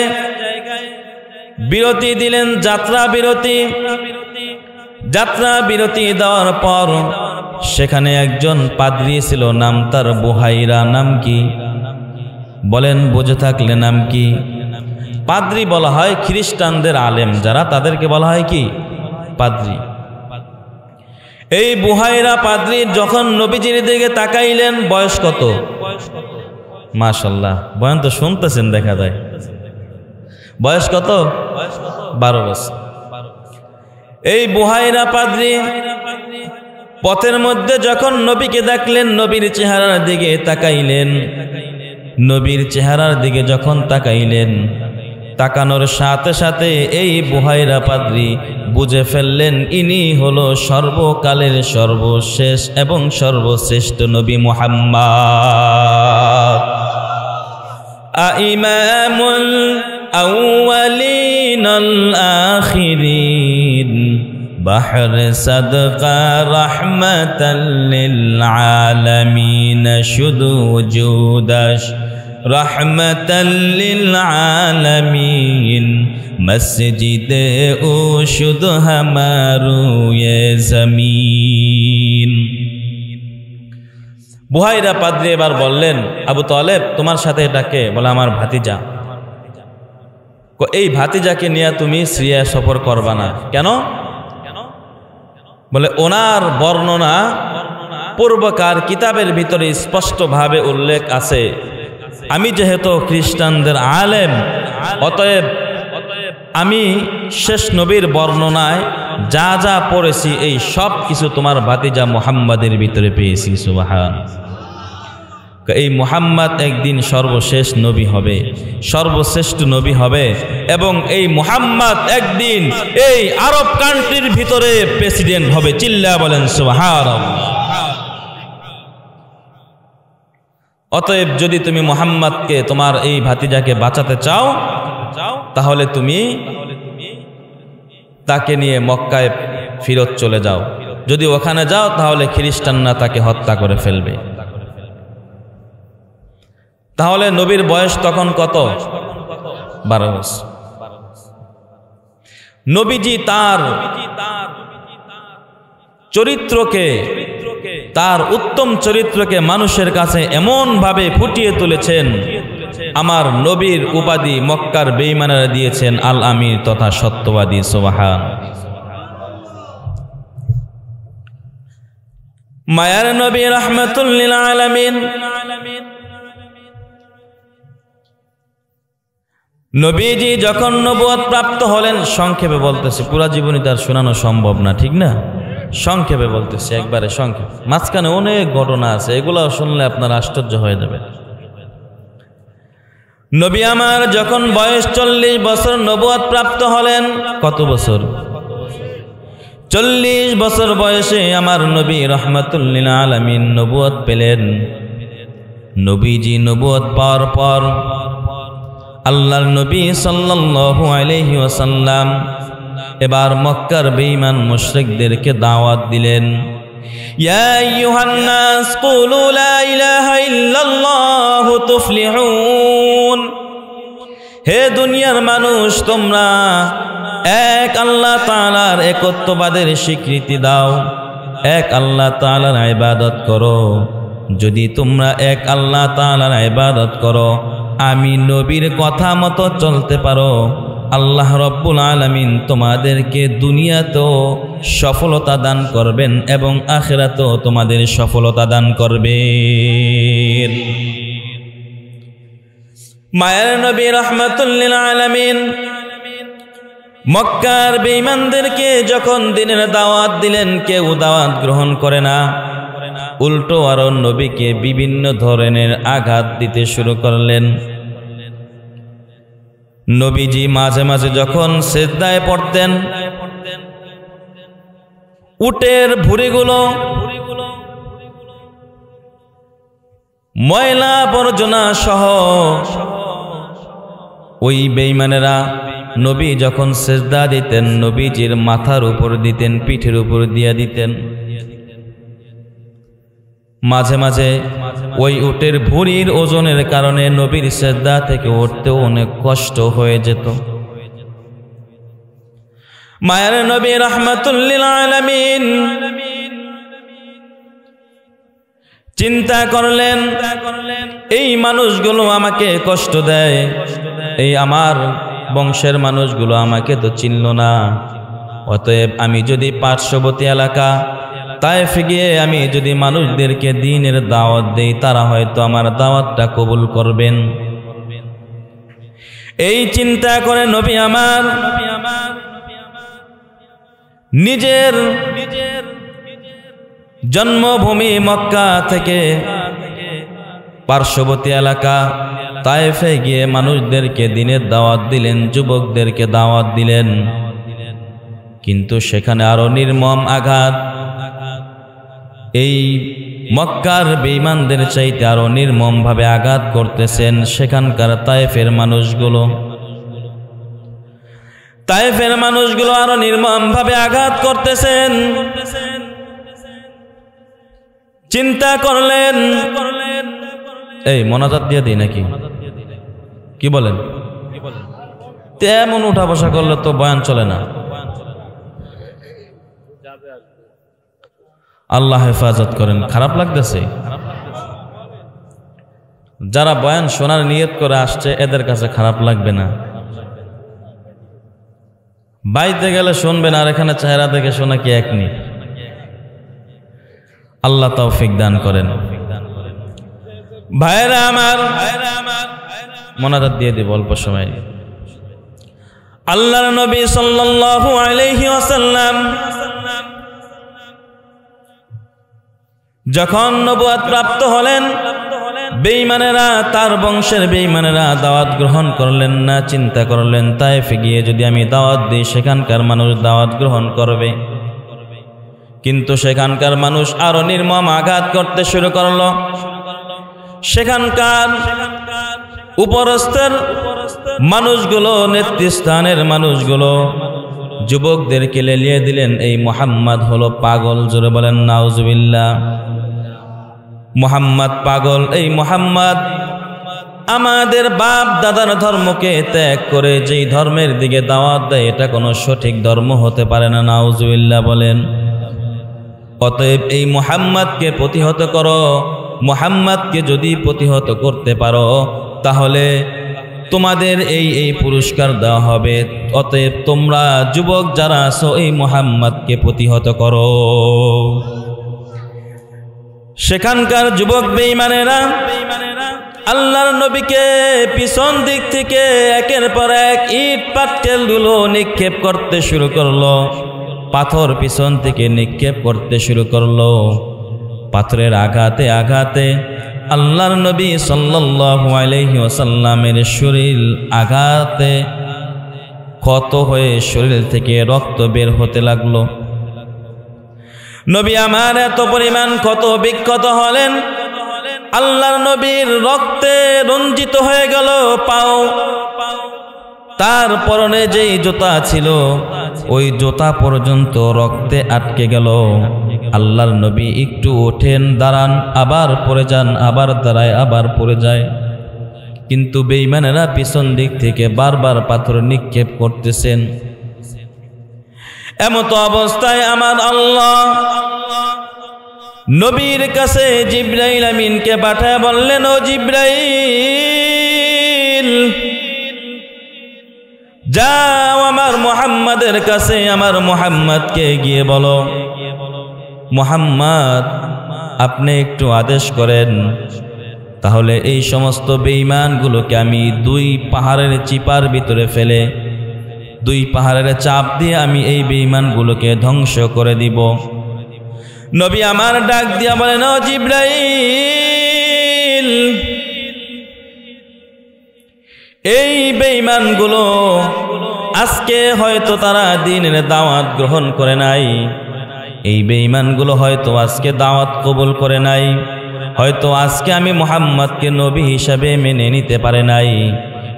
বিরতি দিলেন, যাত্রা বিরতি। যাত্রা বিরতি দেওয়ার পর সেখানে একজন পাদ্রী ছিল, নাম তার বুহাইরা। নাম কি বলেন? বুঝে থাকলে নাম কি? পাদ্রী বলা হয় খ্রিস্টানদের আলেম যারা, তাদেরকে বলা হয় কি? পাদ্রী। এই বুহাইরা পাদ্রী যখন নবীজির দিকে তাকাইলেন, বয়স কত? মাশাআল্লাহ, বয়ান তো শুনতেছেন দেখা যায়। বয়স কত? 12 বছর। এই বুহাইরা পাদ্রী পথের মধ্যে যখন নবীকে দেখলেন, নবীর চেহারার দিকে তাকাইলেন। নবীর চেহারার দিকে যখন তাকাইলেন, তাকানোর সাথে সাথে এই বুহাইরা পাদ্রী বুঝে ফেললেন ইনি হলো সর্বকালের সর্বশেষ এবং সর্বশ্রেষ্ঠ নবী মুহাম্মদ। ইমামুল আউয়ালিন আল আখিরিন, বাহর সাদকা রাহমাতাল লিল আলামিন, শুধু ওজুদাশ রাহমাতাল লিল আলামিন, মসজিদে ও শুধু হামারু ইয়ে জমিন। বুহাইরা পাদ্রী এবার বললেন, আবু তালেব তোমার সাথে এটাকে? বলে আমার ভাতিজা। এই ভাতিজাকে নিয়ে তুমি সিরিয়া সফর করবা না কেন? বলে ওনার বর্ণনা পূর্বকার কিতাবের ভিতরে স্পষ্টভাবে উল্লেখ আছে, আমি যেহেতু খ্রিস্টানদের আলেম, অতএব আমি শেষ নবীর বর্ণনায় যা যা পড়েছি এই সব কিছু তোমার ভাতিজা মুহাম্মাদের ভিতরে পেয়েছি। সুবহানাল্লাহ। এই মুহাম্মদ একদিন সর্বশেষ নবী হবে, সর্বশ্রেষ্ঠ নবী হবে, এবং এই মুহাম্মদ একদিন এই আরব কান্ট্রির ভিতরে প্রেসিডেন্ট হবে। চিল্লা বলেন সুবহানাল্লাহ। অতএব যদি তুমি মুহাম্মদকে, তোমার এই ভাতিজাকে বাঁচাতে চাও, তাহলে তুমি তাকে নিয়ে মক্কায় ফিরত চলে যাও। যদি ওখানে যাও তাহলে খ্রিস্টানরা তাকে হত্যা করে ফেলবে। তাহলে নবীর বয়স তখন কত? 12 বছর। নবীজি তার চরিত্রকে, তার উত্তম চরিত্রকে মানুষের কাছে এমন ভাবে ফুটিয়ে তুলেছেন, আমার নবীর উপাধি মক্কার বেঈমানেরা দিয়েছেন আল আমির তথা সত্যবাদী। সুবহান। মায়ার নবী রাহমাতুল লিল আলামিন, নবীজি যখন নবুয়ত প্রাপ্ত হলেন, সংক্ষেপে বলতেছে, পুরা জীবনী তার শোনানো সম্ভব না, ঠিক না? সংক্ষেপে বলতেছে, একবারে সংক্ষেপে। মাঝখানে অনেক ঘটনা আছে, এগুলো শুনলে আপনার আশ্চর্য হয়ে যাবে। নবী আমার যখন বয়স 40 বছর নবুয়ত প্রাপ্ত হলেন, কত বছর? 40 বছর বয়সে আমার নবী রাহমাতুল লিল আলামিন নবুয়ত পেলেন। নবীজি নবুয়ত পাওয়ার পর আল্লাহর নবী সাল্লাল্লাহু আলাইহি ওয়াসাল্লাম এবার মক্কার বেঈমান মুশরিকদেরকে দাওয়াত দিলেন। ইয়া আইয়ুহান নাস কুলু লা ইলাহা ইল্লাল্লাহু তুফলিহুন। হে দুনিয়ার মানুষ, তোমরা এক আল্লাহ তাআলার একত্ববাদের স্বীকৃতি দাও, এক আল্লাহ তাআলার ইবাদত করো। যদি তোমরা এক আল্লাহ তাআলার ইবাদত করো, আমি নবীর কথা মতো চলতে পারো, আল্লাহ রব্বুল আলামিন তোমাদেরকে দুনিয়াতেও সফলতা দান করবেন এবং আখিরাতেও তোমাদের সফলতা দান করবেন। মায়ের নবী রাহমাতুল লিল আলামিন মক্কার বেঈমানদেরকে যখন দিনের দাওয়াত দিলেন, কেউ দাওয়াত গ্রহণ করে না, উল্টো আরো নবীকে বিভিন্ন ধরনের আঘাত দিতে শুরু করলেন। নবীজি মাঝে মাঝে যখন সিজদায় পড়তেন, উটের ভুঁড়িগুলো ময়লা আবর্জনা সহ ওই বেঈমানেরা নবী যখন সিজদা দিতেন, নবীজির মাথার উপর দিতেন, পিঠের উপর দিয়া দিতেন। মাঝে মাঝে ওই উটের ভুঁড়ির ওজনের কারণে নবীর সিজদা থেকে উঠতেও অনেক কষ্ট হয়ে যেত। মায়ের নবী রাহমাতুল লিল আলামিন চিন্তা করলেন, এই মানুষগুলো আমাকে কষ্ট দেয়, এই আমার বংশের মানুষগুলো আমাকে তো চিনল না। অতএব আমি যদি পার্শ্ববর্তী এলাকা তায়েফে গিয়ে আমি যদি মানুষদেরকে দ্বীনের দাওয়াত দেই, তারা হয়তো আমার দাওয়াতটা কবুল করবেন। এই চিন্তা করে নবী আমার নিজের জন্মভূমি মক্কা থেকে পার্শ্ববর্তী এলাকা তায়েফে গিয়ে মানুষদেরকে দ্বীনের দাওয়াত দিলেন, যুবকদেরকে দাওয়াত দিলেন। কিন্তু সেখানে আরো নির্মম আঘাত, এই মক্কার বেঈমানদের চাইতে আরো নির্মম ভাবে আঘাত করতেছেন সেখানকার তায়েফের মানুষগুলো। তায়েফের মানুষগুলো আরো নির্মম ভাবে আঘাত করতেছেন। চিন্তা করলেন, এই মোনাজাত দিয়ে দিই নাকি, কি বলেন? তেমন উঠা বসা করলে তো বয়ান চলে না। আল্লাহ হেফাজত করেন। খারাপ লাগতেছে? যারা বয়ান শোনার নিয়ত করে আসছে এদের কাছে খারাপ লাগবে না। বাইতে গেলে শুনবেন, আর এখানে চেহারা দেখে শোনা কি এক নি? আল্লাহ তৌফিক দান করেন। ভাইরা আমার, মোনাজাত দিয়ে দেব অল্প সময়। আল্লাহর নবী সাল্লাল্লাহু আলাইহি ওয়াসাল্লাম যখন নবুয়ত প্রাপ্ত হলেন, বেঈমানেরা, তার বংশের বেঈমানেরা দাওয়াত গ্রহণ করলেন না। চিন্তা করলেন তায়েফে গিয়ে যদি আমি দাওয়াত দিই সেখানকার মানুষ দাওয়াত গ্রহণ করবে, কিন্তু সেখানকার মানুষ আরো নির্মম আঘাত করতে শুরু করলো। সেখানকার উপরস্থের মানুষগুলো, নেতৃস্থানের মানুষগুলো যুবকদেরকে লেলিয়ে দিলেন, এই মুহাম্মদ হলো পাগল। জোরে বলেন নাউজুবিল্লাহ। মুহাম্মদ পাগল, এই মুহাম্মদ আমাদের বাপ দাদার ধর্মকে ত্যাগ করে যেই ধর্মের দিকে দাওয়াত দেয় এটা কোনো সঠিক ধর্ম হতে পারে না। নাউজুবিল্লাহ বলেন। অতএব এই মুহাম্মদকে প্রতিহত করো। মুহাম্মদকে যদি প্রতিহত করতে পারো তাহলে তোমাদের এই পুরস্কার দেওয়া হবে। অতএব তোমরা যুবক যারা আছো এই মুহাম্মদকে প্রতিহত করো। সেখানকার যুবক বেঈমানেরা আল্লাহর নবীকে পিছন দিক থেকে একের পর এক ইট পাটকেলগুলো নিক্ষেপ করতে শুরু করলো। পাথর পিছন থেকে নিক্ষেপ করতে শুরু করলো। পাথরের আঘাতে আঘাতে আল্লাহর নবী সাল্লাল্লাহু আলাইহি ওয়াসাল্লামের শরীর আঘাতে ক্ষত হয়ে শরীর থেকে রক্ত বের হতে লাগলো। নবী আমার এত পরিমাণ ক্ষত বিক্ষত হলেন, আল্লাহর নবীর রক্তে রঞ্জিত হয়ে গেল পাও। তার পরনে যেই জুতা ছিল ওই জুতা পর্যন্ত রক্তে আটকে গেল। আল্লাহর নবী একটু ওঠেন, দাঁড়ান, আবার পড়ে যান, আবার দাঁড়ায়, আবার পড়ে যায়। কিন্তু বেঈমানেরা পিছন দিক থেকে বারবার পাথর নিক্ষেপ করতেছেন। এমত অবস্থায় আমার আল্লাহ নবীর কাছে জিবরাইল আমিনকে পাঠায় বললেন, ও জিবরাইল, যাও আমার মুহাম্মাদের কাছে, আমার মুহাম্মাদকে গিয়ে বলো, মুহাম্মদ আপনি একটু আদেশ করেন, তাহলে এই সমস্ত বেঈমানগুলোকে আমি দুই পাহাড়ের চিপার ভিতরে ফেলে দুই পাহাড়ের চাপ দিয়ে আমি এই বেঈমানগুলোকে ধ্বংস করে দিব। নবী আমার ডাক দিয়া বলেন, ও জিবরাইল, এই বেঈমানগুলো আজকে হয়তো তারা দ্বীনের দাওয়াত গ্রহণ করে নাই, এই বেঈমানগুলো হয়তো আজকে দাওয়াত কবুল করে নাই, হয়তো আজকে আমি মুহাম্মদকে নবী হিসাবে মেনে নিতে পারে নাই,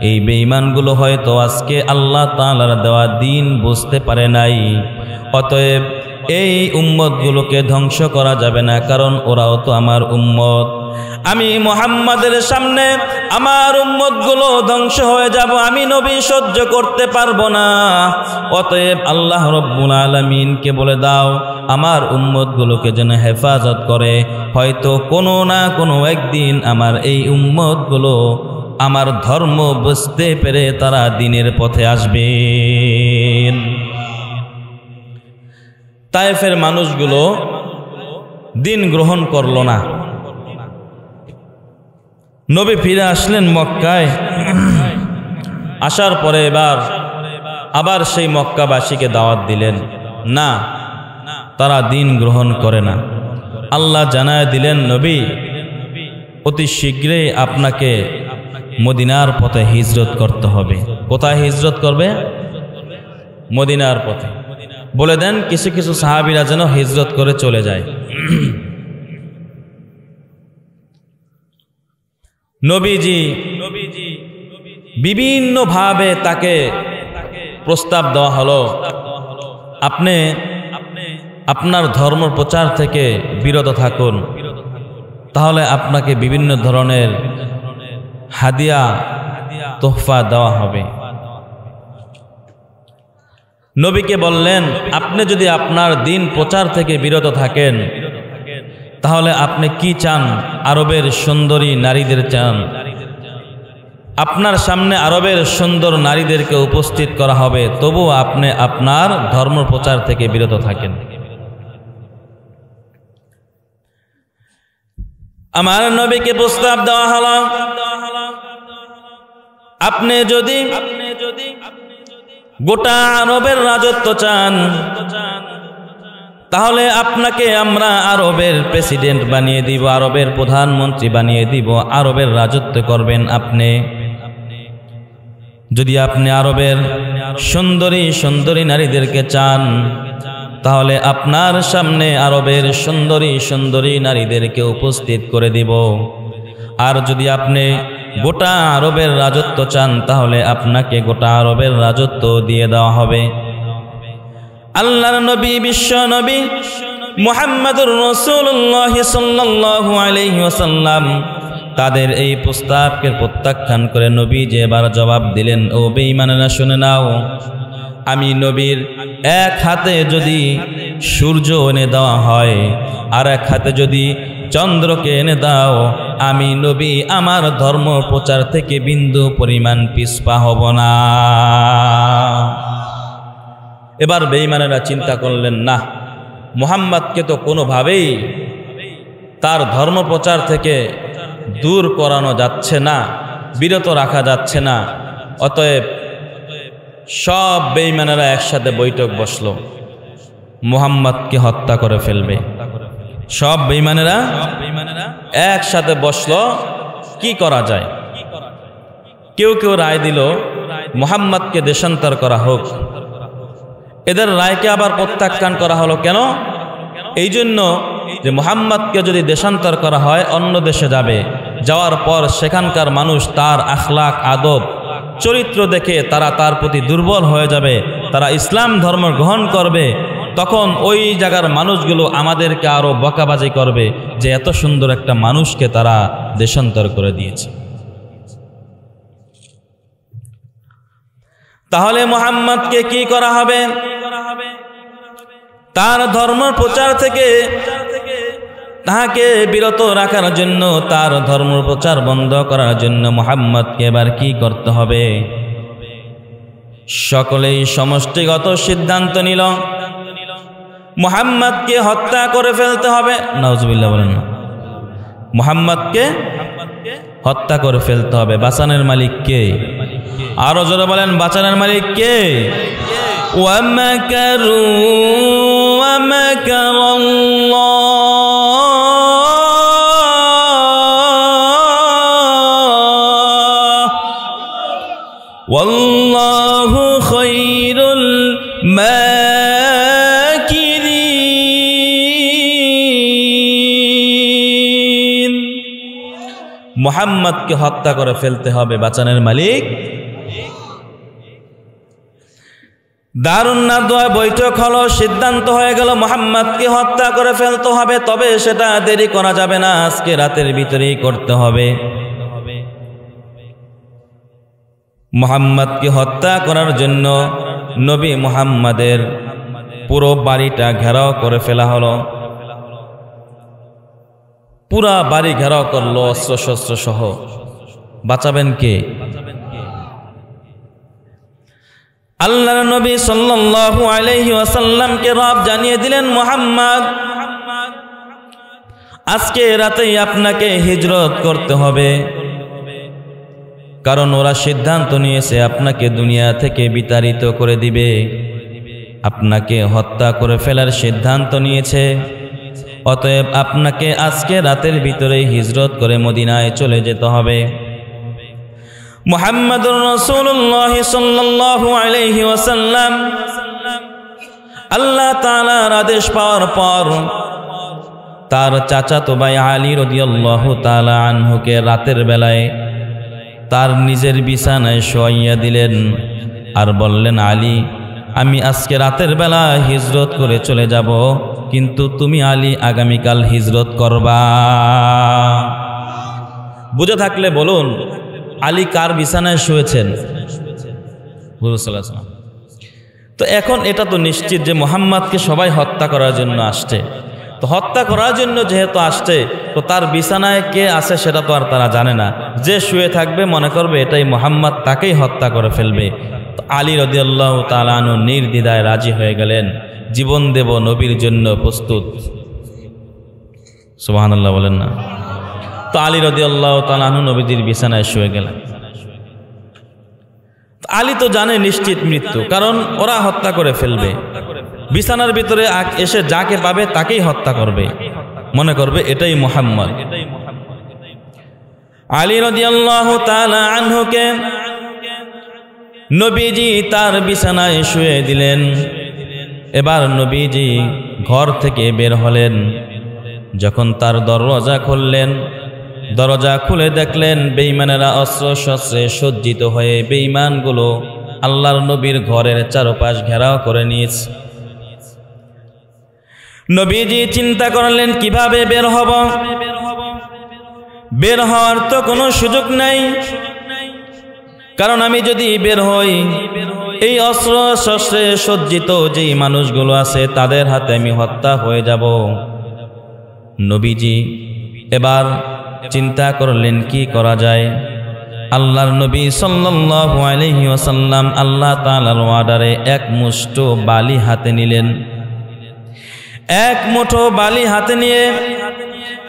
এই বেঈমানগুলো হয়তো আজকে আল্লাহ তাআলার দেওয়া দ্বীন বুঝতে পারে নাই। অতএব এই উম্মতগুলোকে ধ্বংস করা যাবে না, কারণ ওরাও তো আমার উম্মত। আমি মুহাম্মাদের সামনে আমার উম্মতগুলো ধ্বংস হয়ে যাব, আমি নবী সহ্য করতে পারবো না। অতএব আল্লাহ রব্বুল আলামিনকে বলে দাও আমার উম্মতগুলোকে যেন হেফাজত করে, হয়তো কোনো না কোনো একদিন আমার এই উম্মতগুলো আমার ধর্ম বুঝতে পেরে তারা দ্বীনের পথে আসবেন। তায়েফের মানুষগুলো দ্বীন গ্রহণ করলো না। নবী ফিরে আসলেন মক্কায়। আসার পরে আবার সেই মক্কাবাসীকে দাওয়াত দিলেন, না, তারা দ্বীন গ্রহণ করে না। আল্লাহ জানায় দিলেন, নবী অতি শীঘ্রই আপনাকে মদিনার পথে হিজরত করতে হবে। কোথায় হিজরত করবে? মদিনার পথে। বলে দেন কিছু কিছু সাহাবীরা যেন হিজরত করে চলে যায়। নবীজি বিভিন্নভাবে তাকে প্রস্তাব দেওয়া হলো, আপনি আপনার ধর্ম প্রচার থেকে বিরত থাকুন, তাহলে আপনাকে বিভিন্ন ধরনের হাদিয়া তোহফা দেওয়া হবে। নবীকে বললেন, আপনি যদি আপনার দ্বীন প্রচার থেকে বিরত থাকেন তাহলে আপনি কি চান? আরবের সুন্দরী নারীদের চান? আপনার সামনে আরবের সুন্দর নারীদেরকে উপস্থিত করা হবে, তবুও আপনি আপনার ধর্ম প্রচার থেকে বিরত থাকেন। আমার নবীকে প্রস্তাব দেওয়া হলো, আপনি যদি গোটা আরবের রাজত্ব চান তাহলে আপনাকে আমরা আরবের প্রেসিডেন্ট বানিয়ে দিব, আরবের প্রধানমন্ত্রী বানিয়ে দিব, আরবের রাজত্ব করবেন আপনি। যদি আপনি আরবের সুন্দরী সুন্দরী নারীদেরকে চান তাহলে আপনার সামনে আরবের সুন্দরী সুন্দরী নারীদেরকে উপস্থিত করে দিব। আর যদি আপনি গোটা আরবের রাজত্ব চান তাহলে আপনাকে গোটা আরবের রাজত্ব দিয়ে দেওয়া হবে। আল্লাহর নবী বিশ্ব নবী মুহাম্মদুর রাসূলুল্লাহ সাল্লাল্লাহু আলাইহি ওয়াসাল্লাম তাদের এই প্রস্তাবকে প্রত্যাখ্যান করে নবী যে এবার জবাব দিলেন, ও বেঈমানেরা শুনে নাও, আমি নবীর এক হাতে যদি সূর্য এনে দেওয়া হয় আর এক হাতে যদি চন্দ্রকে এনে দাও, আমি নবী আমার ধর্ম প্রচার থেকে বিন্দু পরিমাণ পিছপা হব না। এবার বেঈমানেরা চিন্তা করলেন, না, মুহাম্মদকে তো কোনোভাবেই তার ধর্ম প্রচার থেকে দূর করানো যাচ্ছে না, বিরত রাখা যাচ্ছে না। অতএব সব বেঈমানেরা একসাথে বৈঠক বসলো, মুহাম্মদকে হত্যা করে ফেলবে। সব বেঈমানেরা একসাথে বসলো, কি করা যায়। কেউ কেউ রায় দিল মুহাম্মদকে দেশান্তর করা হোক। এদের রায়কে আবার প্রত্যাখ্যান করা হলো। কেন? এই জন্য যে মুহাম্মদকে যদি দেশান্তর করা হয় অন্য দেশে যাবে, যাওয়ার পর সেখানকার মানুষ তার আখলাক আদব চরিত্র দেখে তারা তার প্রতি দুর্বল হয়ে যাবে, তারা ইসলাম ধর্ম গ্রহণ করবে। তখন ওই জায়গার মানুষগুলো আমাদেরকে আরো বকাবাজি করবে যে এত সুন্দর একটা মানুষকে তারা দেশান্তর করে দিয়েছে। তাহলে মুহাম্মদকে কি করা হবে? তার ধর্ম প্রচার থেকে তাহাকে বিরত রাখার জন্য, তার ধর্ম প্রচার বন্ধ করার জন্য মুহাম্মদকে এবার কি করতে হবে? সকলেই সমষ্টিগত সিদ্ধান্ত নিল, মুহাম্মদকে হত্যা করে ফেলতে হবে। নাউজুবিল্লাহ বলেন না। মুহাম্মদকে হত্যা করে ফেলতে হবে। বাঁচানোর মালিক কে? আরো জোরে বলেন, বাঁচানোর মালিক কে? ওয়ামাকারু ওয়ামাকারাল্লাহ ওয়াল্লাহু খায়রুল মাকিরিন। মুহাম্মদকে হত্যা করে ফেলতে হবে, বাঁচানোর মালিক। দারুন নাদওয়া বৈঠক হলো, সিদ্ধান্ত হয়ে গেল মুহাম্মদকে হত্যা করে ফেলতে হবে। তবে সেটা দেরি করা যাবে না, আজকে রাতের ভিতরেই করতে হবে। মুহাম্মদকে হত্যা করার জন্য নবী মুহাম্মদের পুরো বাড়িটা ঘেরাও করে ফেলা হলো। পুরা বাড়ি ঘেরাও করলো অস্ত্র শস্ত্র সহ। বাঁচাবেন কে? আল্লাহর নবী সাল্লাল্লাহু আলাইহি ওয়াসাল্লামকে রব জানিয়ে দিলেন, মুহাম্মদ আজকে রাতেই আপনাকে হিজরত করতে হবে, কারণ ওরা সিদ্ধান্ত নিয়েছে আপনাকে দুনিয়া থেকে বিতাড়িত করে দিবে, আপনাকে হত্যা করে ফেলার সিদ্ধান্ত নিয়েছে। অতএব আপনাকে আজকে রাতের ভিতরেই হিজরত করে মদিনায় চলে যেতে হবে। মুহাম্মদুর রাসূলুল্লাহ সাল্লাল্লাহু আলাইহি ওয়াসাল্লাম আল্লাহ তাআলার আদেশ পাওয়ার পর তার চাচাতো ভাই আলী রাদিয়াল্লাহু তাআলা আনহুকে রাতের বেলায় তার নিজের বিছানায় শোয়াইয়া দিলেন আর বললেন, আলী, আমি আজকে রাতের বেলা হিজরত করে চলে যাব, কিন্তু তুমি আলী আগামীকাল হিজরত করবা। বুঝে থাকলে বলুন, আলী কার বিছানায় শুয়েছেন? হুজুর সাল্লাল্লাহু আলাইহি ওয়াসাল্লাম। তো এখন এটা তো নিশ্চিত যে মুহাম্মদকে সবাই হত্যা করার জন্য আসছে। তো হত্যা করার জন্য যেহেতু আসছে, তো তার বিছানায় কে আছে সেটা তো আর তারা জানে না। যে শুয়ে থাকবে মনে করবে এটাই মুহাম্মদ, তাকেই হত্যা করে ফেলবে। তো আলী রাদিয়াল্লাহু তাআলা আনহু নির্দ্বিধায় রাজি হয়ে গেলেন, জীবন দেব নবীর জন্য প্রস্তুত। সুবহানাল্লাহ বলেন না। তো আলী রাদিয়াল্লাহু তাআলা আনহু নবীজির বিছানায় শুয়ে গেলেন। আলী তো জানে নিশ্চিত মৃত্যু, কারণ ওরা হত্যা করে ফেলবে। বিছানার ভিতরে এসে যাকে পাবে তাকেই হত্যা করবে, মনে করবে এটাই মুহাম্মদ। আলী রাদিয়াল্লাহু তাআলা আনহুকে নবীজি তার বিছানায় শুয়ে দিলেন। এবার নবীজি ঘর থেকে বের হলেন। যখন তার দরজা খুললেন, দরজা খুলে দেখলেন বেঈমানেরা অস্ত্র শস্ত্রে সজ্জিত হয়ে বেঈমানগুলো আল্লাহর নবীর ঘরের চারপাশ ঘেরাও করে নিয়েছে। নবীজি চিন্তা করলেন কিভাবে বের হব। বের হওয়ার তো কোনো সুযোগ নাই, কারণ আমি যদি বের হই এই অস্ত্র শস্ত্রে সজ্জিত যেই মানুষগুলো আছে তাদের হাতে আমি হত্যা হয়ে যাব। নবীজি এবার চিন্তা করলেন কি করা যায়। আল্লাহর নবী সাল্লাল্লাহু আলাইহি ওয়াসাল্লাম আল্লাহ তাআলার অর্ডারে এক মুঠো বালি হাতে নিলেন। এক মুঠো বালি হাতে নিয়ে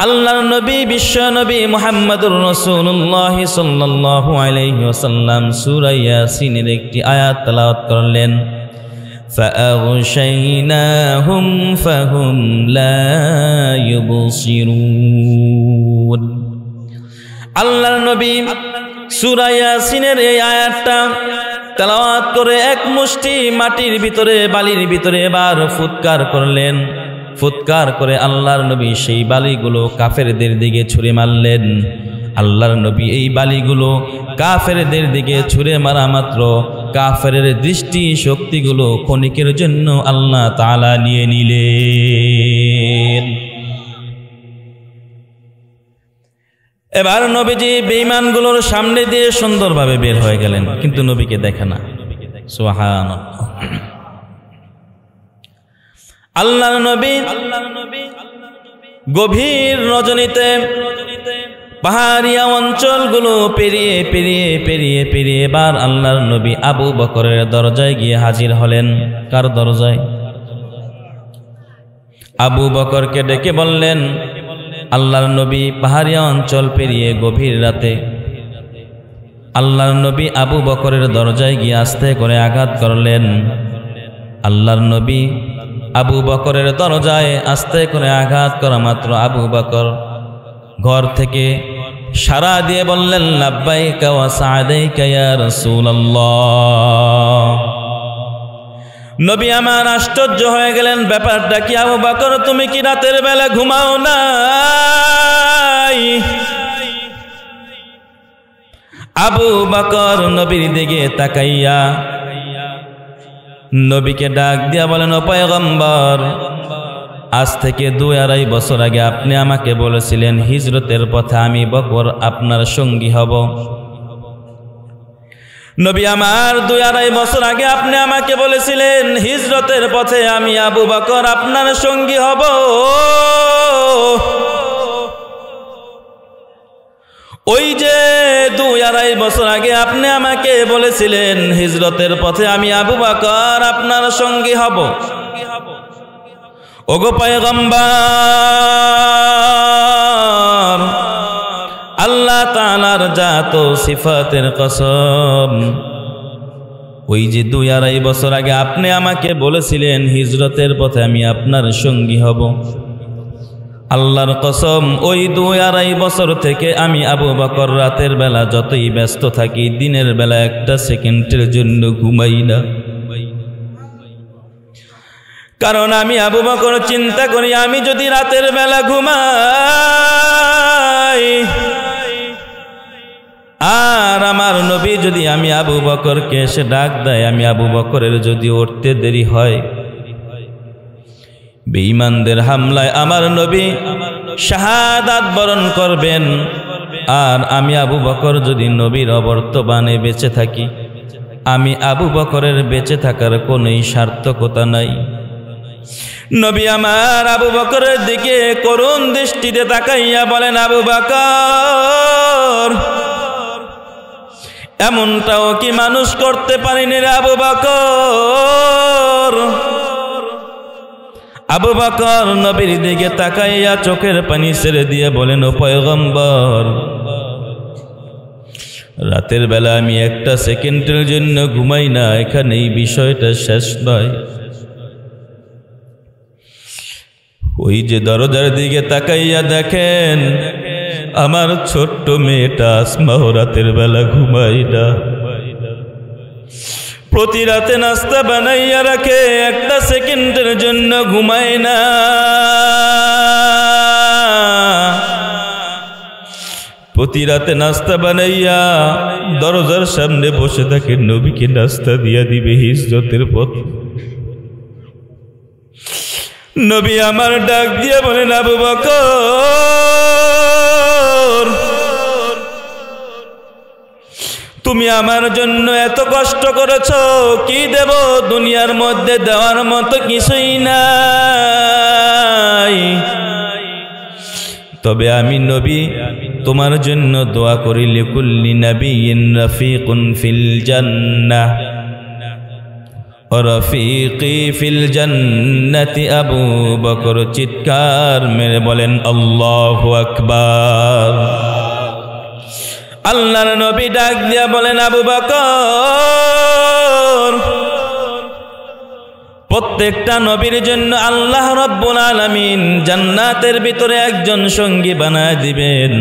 আল্লাহর নবী বিশ্ব নবী মুহাম্মদুর রাসূলুল্লাহ সাল্লাল্লাহু আলাইহি ওয়াসাল্লাম সূরা ইয়াসিনের একটি আয়াত তেলাওয়াত করলেন। فأغشيناهم فهم لا يبصرون। আল্লাহর নবী সূরা ইয়াসিনের এই আয়াতটা তেলাওয়াত করে এক মুষ্টি মাটির ভিতরে বালির ভিতরে এবার ফুৎকার করলেন। ফুৎকার করে আল্লাহর নবী সেই বালিগুলো কাফেরদের দিকে ছুঁড়ে মারলেন। আল্লাহর নবী এই বালিগুলো কাফেরদের দিকে ছুঁড়ে মারা মাত্র কাফেরের দৃষ্টি শক্তিগুলো ক্ষণিকের জন্য আল্লাহ তাআলা নিয়ে নিলেন। এবার নবীজি বেঈমানগুলোর সামনে দিয়ে সুন্দরভাবে বের হয়ে গেলেন, কিন্তু নবীকে দেখে না। সুবহানাল্লাহ। আল্লাহর নবী গভীর রজনীতে পাহাড়িয়া অঞ্চলগুলো পেরিয়ে পেরিয়ে পেরিয়ে পেরিয়ে এবার আল্লাহর নবী আবু বকরের দরজায় গিয়ে হাজির হলেন। কার দরজায়? আবু বকরকে ডেকে বললেন, আল্লাহর নবী পাহাড়িয়া অঞ্চল পেরিয়ে গভীর রাতে আল্লাহর নবী আবু বকরের দরজায় গিয়ে আস্তে করে আঘাত করলেন। আল্লাহর নবী আবু বকরের দরজায় আস্তে করে আঘাত করা মাত্র আবু বকর ঘর থেকে সাড়া দিয়ে বললেন, লাব্বাইকা ওয়া সা'দাইকা ইয়া রাসূলুল্লাহ। নবী আমার আশ্চর্য হয়ে গেলেন, ব্যাপারটা কি আবু বকর, তুমি কি রাতের বেলা ঘুমাও নাই? আবু বকর নবীর দিকে তাকাইয়া নবীকে ডাক দিয়া বলেন, ও পয়গম্বর, আজ থেকে 2-2.5 বছর আগে আপনি আমাকে বলেছিলেন হিজরতের পথে আমি বকর আপনার সঙ্গী হব। নবী আমার 2-2.5 বছর আগে আপনি আমাকে বলেছিলেন হিজরতের পথে আমি আবু বকর আপনার সঙ্গী হব। ওই যে 2-2.5 বছর আগে আপনি আমাকে বলেছিলেন হিজরতের পথে আমি আবু বকর আপনার সঙ্গী হব। ওগো পয়গম্বর, আল্লাহ তাআলার জাত ও সিফাতের কসম, ওই যে 2-2.5 বছর আগে আপনি আমাকে বলেছিলেন হিজরতের পথে আমি আপনার সঙ্গী হব, আল্লাহর কসম ওই 2-2.5 বছর থেকে আমি আবু বকর রাতের বেলা যতই ব্যস্ত থাকি দিনের বেলা একটা সেকেন্ডের জন্য ঘুমাই না। কারণ আমি আবু বকর চিন্তা করি আমি যদি রাতের বেলা ঘুমাই আর আমার নবী যদি আমি আবু বকরকে এসে ডাক দেয়, আমি আবু বকরের যদি উঠতে দেরি হয়, বেঈমানদের হামলায় আমার নবী শাহাদাত বরণ করবেন, আর আমি আবু বকর যদি নবীর অবর্তমানে বেঁচে থাকি, আমি আবু বকরের বেঁচে থাকার কোনোই সার্থকতা নাই। নবী আমার আবু বকরের দিকে করুণ দৃষ্টিতে তাকাইয়া বলেন, আবু বকর, এমনটাও কি মানুষ করতে পারেনি রে আবু বকর? আবু বকর নবীর দিকে তাকাইয়া চোখের পানি ছেড়ে দিয়ে বলেন, ও পয়গম্বর, রাতের বেলা আমি একটা সেকেন্ডের জন্য ঘুমাই না, এখানে এই বিষয়টা শেষ নয়। ওই যে দরজার দিকে তাকাইয়া দেখেন, আমার ছোট্ট মেয়েটা আসমাও রাতের বেলা ঘুমাই না, প্রতি রাতে নাস্তা বানাইয়া রাখে, একটা সেকেন্ডের জন্য ঘুমায় না। প্রতি রাতে নাস্তা বানাইয়া দরজার সামনে বসে থাকে, নবীকে নাস্তা দিয়া দিবে হিজরতের পথ। নবী আমার ডাক দিয়া বলেন, আবু বকর, তুমি আমার জন্য এত কষ্ট করেছ, কি দেব? দুনিয়ার মধ্যে দেওয়ার মতো কিছুই নাই, তবে আমি নবী তোমার জন্য দোয়া করি, লিকুল্লি নাবিয়্যিন রাফিকুন ফিল জান্নাহ ওয়া রাফিকি ফিল জান্নাতি আবু বকর। চিৎকার মেরে বলেন আল্লাহু আকবার। আল্লাহর নবী ডাক দিয়া বলেন, আবু বকর, প্রত্যেকটা নবীর জন্য আল্লাহ রাব্বুল আলামিন জান্নাতের ভিতরে একজন সঙ্গী বানায় দিবেন।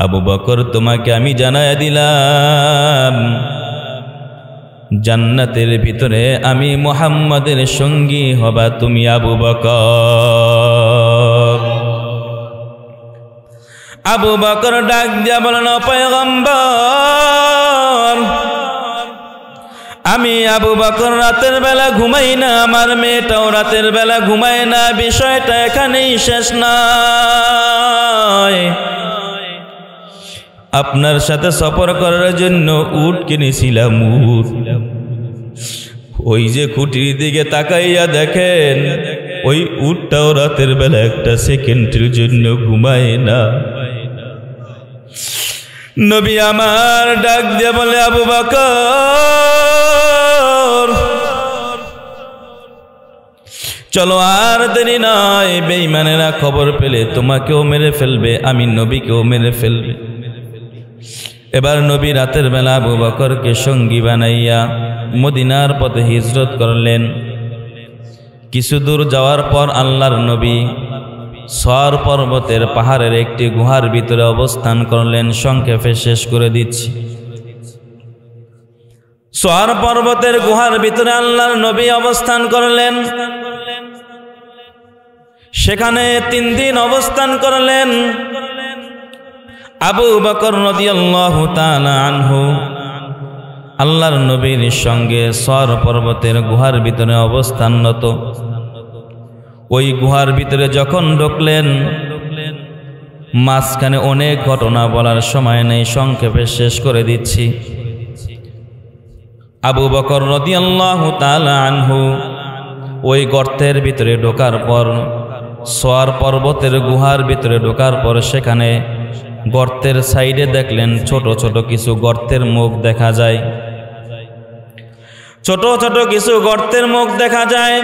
আবু বকর, তোমাকে আমি জানায় দিলাম, জান্নাতের ভিতরে আমি মুহাম্মাদের সঙ্গী হবা তুমি আবু বকর। আবু বকর ডাক দিয়া বলেন, ও পয়গম্বর, আমি আবু বকর রাতের বেলা ঘুমাই না, আমার মেয়েটাও রাতের বেলা ঘুমায় না, বিষয়টা এখানেই শেষ নয়। আপনার সাথে সফর করার জন্য উট কিনেছিলাম, উট। ওই যে খুঁটির দিকে তাকাইয়া দেখেন, ওই উটটাও রাতের বেলা একটা সেকেন্ডের জন্য ঘুমায় না। নবী আমার ডাক দিয়ে বলে, আবু বকর, চলো আর দেরি নয়, বেঈমানেরা খবর পেলে তোমাকেও মেরে ফেলবে, আমি নবীকেও মেরে ফেলবে। এবার নবী রাতের বেলা আবু বকরকে সঙ্গী বানাইয়া মদিনার পথে হিজরত করলেন। কিছু দূর যাওয়ার পর আল্লাহর নবী সর পর্বতের পাহাড়ের একটি গুহার ভিতরে অবস্থান করলেন। সংক্ষেপে শেষ করে দিচ্ছি। সর পর্বতের গুহার ভিতরে আল্লাহর নবী অবস্থান করলেন। সেখানে 3 দিন অবস্থান করলেন। আবু বকর রাদিয়াল্লাহু তাআলা আনহু আল্লাহর নবীর সঙ্গে সর পর্বতের গুহার ভিতরে অবস্থানরত। ওই গুহার ভিতরে যখন ঢুকলেন, মাঝখানে অনেক ঘটনা বলার সময় নেই, সংক্ষেপে শেষ করে দিচ্ছি। আবু বকর রাদিয়াল্লাহু তাআলা আনহু ওই গর্তের ভিতরে ঢোকার পর, সর পর্বতের গুহার ভিতরে ঢোকার পর সেখানে গর্তের সাইডে দেখলেন ছোট ছোট কিছু গর্তের মুখ দেখা যায়। ছোট ছোট কিছু গর্তের মুখ দেখা যায়।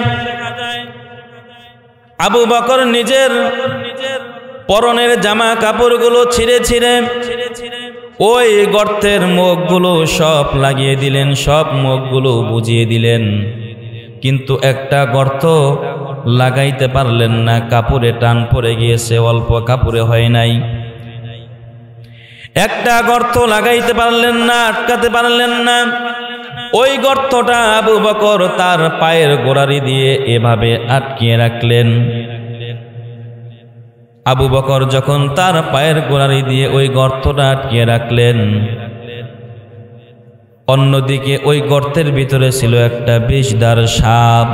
আবু বকর নিজের পরনের জামা কাপড়গুলো ছিঁড়ে ছিঁড়ে ওই গর্তের মুখগুলো সব লাগিয়ে দিলেন, সব মুখগুলো বুঝিয়ে দিলেন। কিন্তু একটা গর্ত লাগাইতে পারলেন না, কাপড়ে টান পড়ে গিয়েছে, অল্প কাপড়ে হয় নাই। একটা গর্ত লাগাইতে পারলেন না, আটকাতে পারলেন না। ওই গর্তটা আবু বকর তার পায়ের গোড়ালি দিয়ে এভাবে আটকিয়ে রাখলেন। আবু বকর যখন তার পায়ের গোড়ালি দিয়ে ওই গর্তটা আটকিয়ে রাখলেন, অন্যদিকে ওই গর্তের ভিতরে ছিল একটা বিষধর সাপ।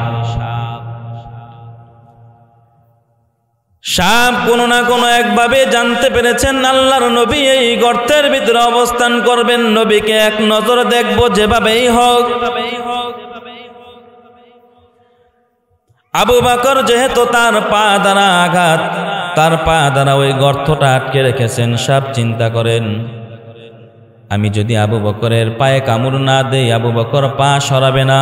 সাপ কোনো না কোনো একভাবে জানতে পেরেছেন আল্লাহর নবী এই গর্তের ভিতরে অবস্থান করবেন, নবীকে এক নজর দেখব যেভাবেই হোক। আবু বকর যেহেতু তার পা দ্বারা আঘাত, তার পা দ্বারা ওই গর্তটা আটকে রেখেছেন, সাপ চিন্তা করেন আমি যদি আবু বকরের পায়ে কামড় না দেই, আবু বকর পা সরাবে না।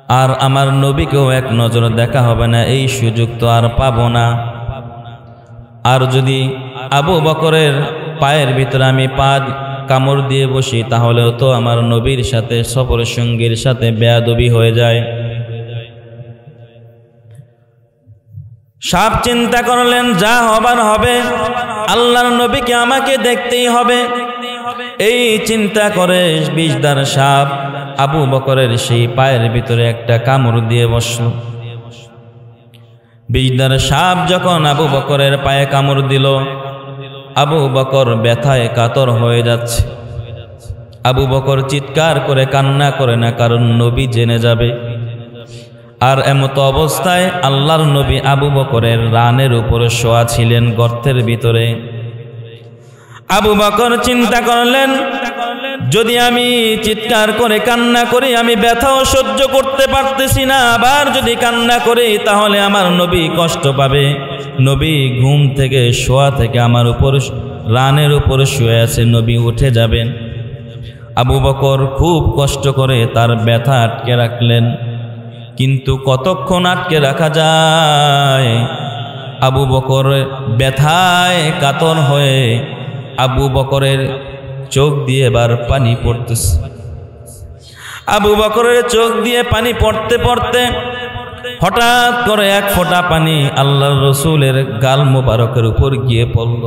আর আমার নবীকেও এক নজর দেখা হবে না, এই সুযোগ তো আর পাবো না। আর যদি আবু বকরের পায়ের ভিতরে আমি পা কামড় দিয়ে বসি, তাহলেও তো আমার নবীর সাথে সফর সঙ্গীর সাথে বেয়াদবি হয়ে যায়। সাপ চিন্তা করলেন, যা হবার হবে, আল্লাহর নবীকে আমাকে দেখতেই হবে। এই চিন্তা করে বিষদার সাপ আবু বকরের সেই পায়ের ভিতরে একটা কামড় দিয়ে বসল। বিষদার সাপ যখন আবু বকরের পায়ে কামড় দিল, আবু বকর ব্যথায় কাতর হয়ে যাচ্ছে। আবু বকর চিৎকার করে কান্না করে না, কারণ নবী জেনে যাবে। আর এমত অবস্থায় আল্লাহর নবী আবু বকরের রানের উপরে শোয়া ছিলেন গর্তের ভিতরে। আবু বকর চিন্তা করলেন, যদি আমি চিৎকার করে কান্না করি, আমি ব্যথাও সহ্য করতে পারতেছি না, আবার যদি কান্না করি তাহলে আমার নবী কষ্ট পাবে। নবী ঘুম থেকে শোয়া থেকে আমার উপর রানের উপরে শুয়ে আছে, নবী উঠে যাবেন। আবু বকর খুব কষ্ট করে তার ব্যথা আটকে রাখলেন, কিন্তু কতক্ষণ আটকে রাখা যায়? আবু বকর ব্যথায় কাতর হয়ে আবু বকরের চোখ দিয়ে এবার পানি পড়তেছে। আবু বকরের চোখ দিয়ে পানি পড়তে পড়তে হঠাৎ করে এক ফোঁটা পানি আল্লাহর রসুলের গাল মোবারকের উপর গিয়ে পড়ল।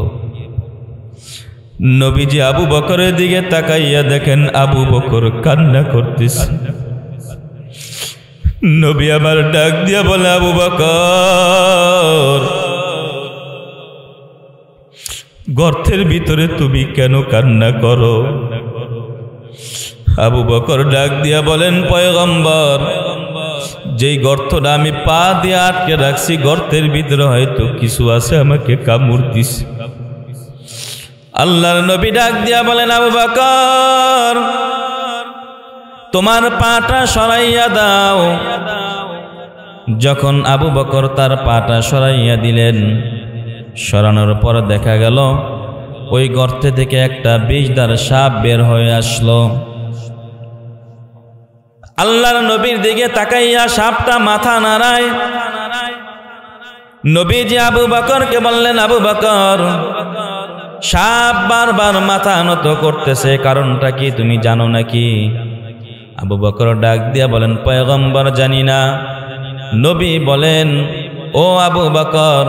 নবীজি আবু বকরের দিকে তাকাইয়া দেখেন আবু বকর কান্না করতেছে। নবী আমার ডাক দিয়া বলে, আবু বকর, গর্তের ভিতরে তুমি কেন কান্না করো? আবু বকর ডাক দিয়া বলেন, পয়গম্বর, যেই গর্তটা আমি পা দিয়ে আটকে রাখছি, গর্তের ভিতরে হয়তো কিছু আছে, আমাকে কামড় দিছে। আল্লাহর নবী ডাক দিয়া বলেন, আবু বকর, তোমার পাটা সরাইয়া দাও। যখন আবু বকর তার পাটা সরাইয়া দিলেন, সরানোর পর দেখা গেল ওই গর্তে থেকে একটা বিষদার সাপ বের হয়ে আসলো। আল্লাহর নবীর দিকে তাকাইয়া সাপটা মাথা নাড়ায়। নবীজি আবু বকরকে বললেন, আবু বকর, সাপ বারবার মাথা নত করতেছে, কারণটা কি তুমি জানো নাকি? আবু বকর ডাক দিয়া বলেন, পয়গম্বর, জানি না। নবী বলেন, ও আবু বকর,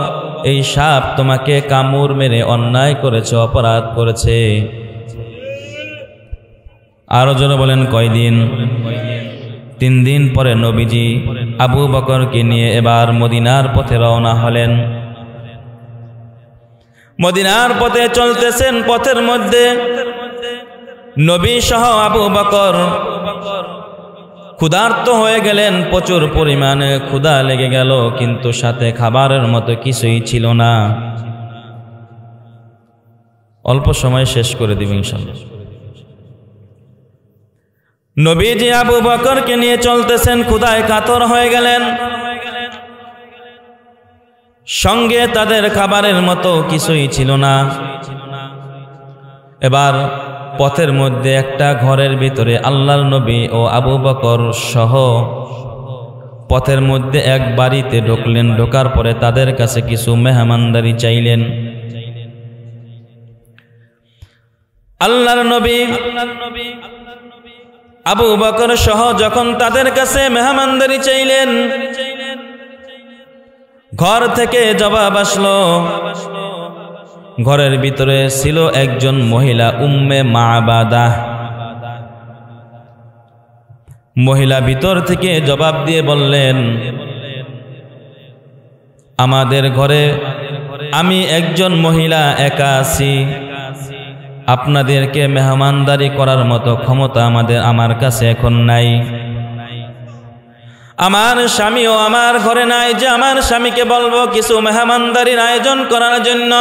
এই সাপ তোমাকে কামড় মেরে অন্যায় করেছে, অপরাধ করেছে। আরো জোরে বলেন, কয়দিন? 3 দিন পরে নবীজি আবু বকরকে নিয়ে এবার মদিনার পথে রওনা হলেন। মদিনার পথে চলতেছেন, পথের মধ্যে নবী সহ আবু বকর ক্ষুধার্ত হয়ে গেলেন। প্রচুর পরিমাণে ক্ষুধা লেগে গেল, কিন্তু সাথে খাবারের মতো কিছুই ছিল না। অল্প সময় শেষ করে দিব ইনশাআল্লাহ। নবীজি আবু বকরকে নিয়ে চলতেছেন, ক্ষুধায় কাতর হয়ে গেলেন। সঙ্গে তাদের খাবারের মতো কিছুই ছিল না। এবার পথের মধ্যে একটা ঘরের ভিতরে আল্লাহর নবী ও আবু বকর সহ পথের মধ্যে এক বাড়িতে ঢুকলেন। ঢোকার পরে তাদের কাছে কিছু মেহমানদারি চাইলেন। আল্লাহর নবী আবু বকর সহ যখন তাদের কাছে মেহমানদারি চাইলেন, ঘর থেকে জবাব আসলো। ঘরের ভিতরে ছিল একজন মহিলা, উম্মে মাবাদা। মহিলা ভিতর থেকে জবাব দিয়ে বললেন, আমাদের ঘরে আমি একজন মহিলা একা আছি, আপনাদেরকে মেহমানদারি করার মতো ক্ষমতা আমার কাছে এখন নাই। আমার স্বামীও আমার ঘরে নাই যে আমার স্বামীকে বলবো কিছু মেহমানদারির আয়োজন করার জন্য।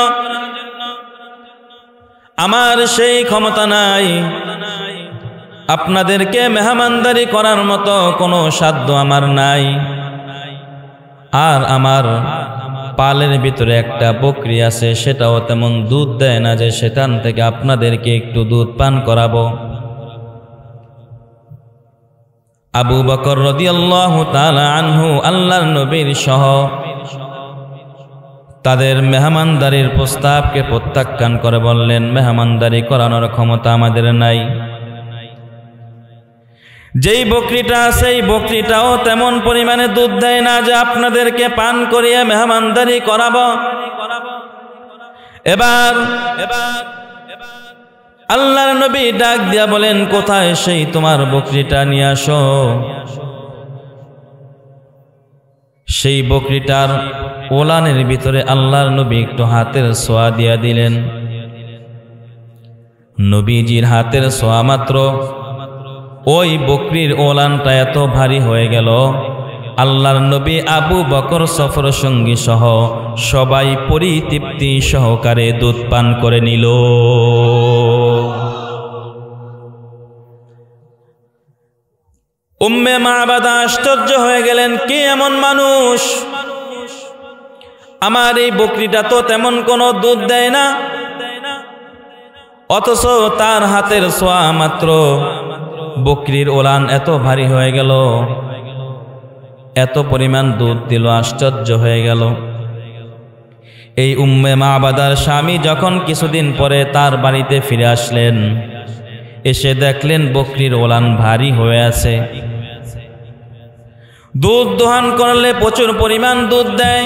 আমার সেই ক্ষমতা নাই। আপনাদেরকে মেহমানদারি করার মতো কোনো সাধ্য আমার নাই। আর আমার পালের ভিতরে একটা বকরি আছে, সেটাও তেমন দুধ দেয় না যে সেখান থেকে আপনাদেরকে একটু দুধ পান করাবো। আবু বকর রাদিয়াল্লাহু তাআলা আনহু আল্লাহর নবীর সহ তাদের মেহমানদারির প্রস্তাবকে প্রত্যাখ্যান করে বললেন, মেহমানদারি করানোর ক্ষমতা আমাদের নাই। যেই বকরিটা আছে এই বকরিটাও তেমন পরিমাণে দুধ দেয় না যে আপনাদেরকে পান করিয়ে মেহমানদারি করাবো। এবার আল্লাহর নবী ডাক দিয়া বলেন, কোথায় সেই তোমার বকরিটা নিয়ে আসো। সেই বকরিটার ওলানের ভিতরে আল্লাহর নবী একটু হাতের ছোঁয়া দিয়া দিলেন। নবীজির হাতের ছোঁয়া মাত্র ওই বকরির ওলানটা এত ভারী হয়ে গেল, আল্লাহর নবী আবু বকর সফর সঙ্গী সহ সবাই পরিতৃপ্তি সহকারে দুধ পান করে নিল। উম্মে মাবাদা আশ্চর্য হয়ে গেলেন, কে এমন মানুষ, আমার এই বকরিটা তো তেমন কোনো দুধ দেয় না, অথচ তার হাতের ছোঁয়া মাত্র বকরির ওলান এত ভারী হয়ে গেল, এত পরিমাণ দুধ দিল। আশ্চর্য হয়ে গেল। এই উম্মে মাবাদার স্বামী যখন কিছুদিন পরে তার বাড়িতে ফিরে আসলেন, এসে দেখলেন বকরির ওলান ভারী হয়ে আছে। দুধ দোহান করলে প্রচুর পরিমাণ দুধ দেয়।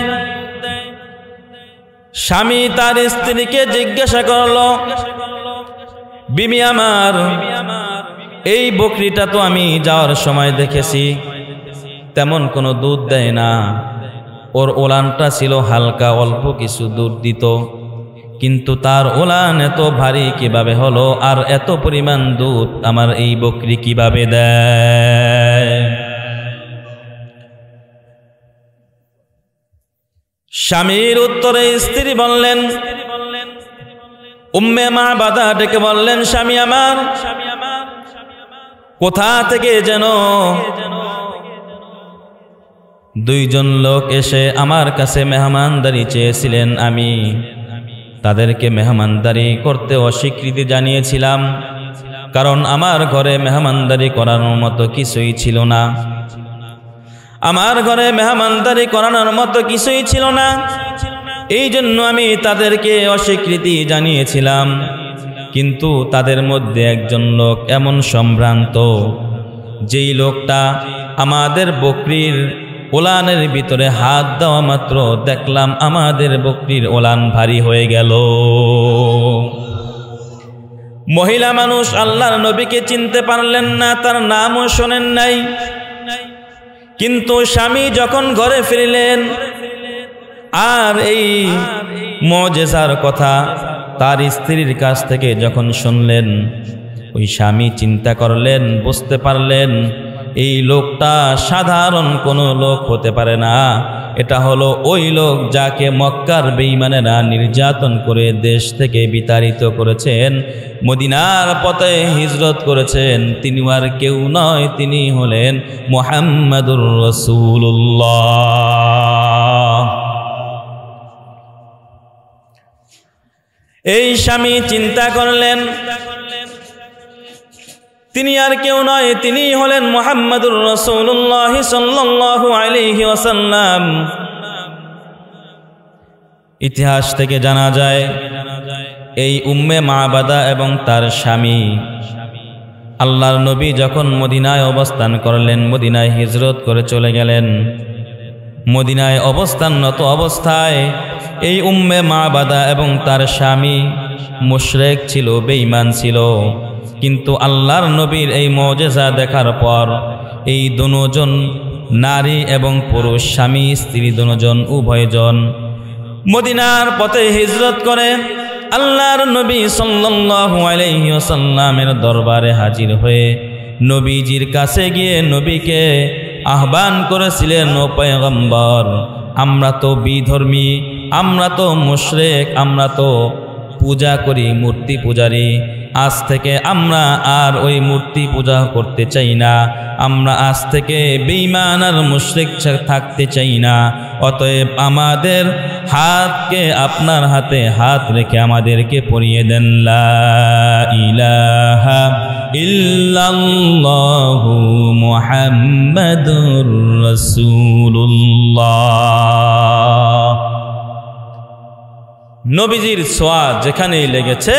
স্বামী তার স্ত্রীকে জিজ্ঞাসা করল, বিবি আমার, এই বকরিটা তো আমি যাওয়ার সময় দেখেছি তেমন কোনো দুধ দেয় না, ওর ওলানটা ছিল হালকা, অল্প কিছু দুধ দিত, কিন্তু তার ওলান এত ভারী কিভাবে হলো, আর এত পরিমাণ দুধ আমার এই বকরি কিভাবে দেয়? স্বামীর উত্তরে স্ত্রী বললেন, উম্মে মাবাদা ডেকে বললেন, স্বামী আমার, কোথা থেকে যেন দুইজন লোক এসে আমার কাছে মেহমানদারি চেয়েছিলেন, আমি তাদেরকে মেহমানদারি করতে অস্বীকৃতি জানিয়েছিলাম, কারণ আমার ঘরে মেহমানদারি করানোর মতো কিছুই ছিল না। আমার ঘরে মেহমানদারি করানোর মতো কিছুই ছিল না, এই জন্য আমি তাদেরকে অস্বীকৃতি জানিয়েছিলাম। কিন্তু তাদের মধ্যে একজন লোক এমন সম্ভ্রান্ত, যেই লোকটা আমাদের বকরির ওলানের ভিতরে হাত দেওয়া মাত্র দেখলাম আমাদের বকরির ওলান ভারী হয়ে গেল। মহিলা মানুষ আল্লাহর নবীকে চিনতে পারলেন না, তার নামও শোনেন নাই। কিন্তু স্বামী যখন ঘরে ফিরলেন আর এই মুজিজার কথা তার স্ত্রীর কাছ থেকে যখন শুনলেন, ওই স্বামী চিন্তা করলেন, বুঝতে পারলেন এই লোকটা সাধারণ কোনো লোক হতে পারে না, এটা হলো ওই লোক যাকে মক্কার বেঈমানেরা নির্যাতন করে দেশ থেকে বিতাড়িত করেছেন, মদিনার পথে হিজরত করেছেন। তিনি আর কেউ নয়, তিনি হলেন মুহাম্মাদুর রাসূলুল্লাহ। এই স্বামী চিন্তা করলেন, তিনি আর কেউ নয়, তিনি হলেন মুহাম্মাদুর রাসূলুল্লাহ সাল্লাল্লাহু আলাইহি ওয়াসাল্লাম। ইতিহাস থেকে জানা যায় এই উম্মে মাবাদা এবং তার স্বামী আল্লাহর নবী যখন মদিনায় অবস্থান করলেন, মদিনায় হিজরত করে চলে গেলেন, মদিনায় অবস্থানরত অবস্থায় এই উম্মে মাবাদা এবং তার স্বামী মুশরিক ছিল, বেঈমান ছিল। কিন্তু আল্লাহর নবীর এই মুজিজা দেখার পর এই দুজন নারী এবং পুরুষ, স্বামী স্ত্রী দুজন উভয়জন মদিনার পথে হিজরত করে আল্লাহর নবী সাল্লাল্লাহু আলাইহি ওয়াসাল্লামের দরবারে হাজির হয়ে নবীজির কাছে গিয়ে নবীকে আহ্বান করেছিলেন, ও পয়গম্বর, আমরা তো বিধর্মী, আমরা তো মুশরিক, আমরা তো পূজা করি, মূর্তি পূজারী, আজ থেকে আমরা আর ওই মূর্তি পূজা করতে চাই না, আমরা আজ থেকে বেঈমান আর মুশরিক থাকতে চাই না। অতএব আমাদের হাতকে আপনার হাতে হাত রেখে আমাদেরকে পরিয়ে দেন লা ইলাহা ইল্লাল্লাহু মুহাম্মাদুর রাসূলুল্লাহ। নবীজির ছোঁয়া যেখানেই লেগেছে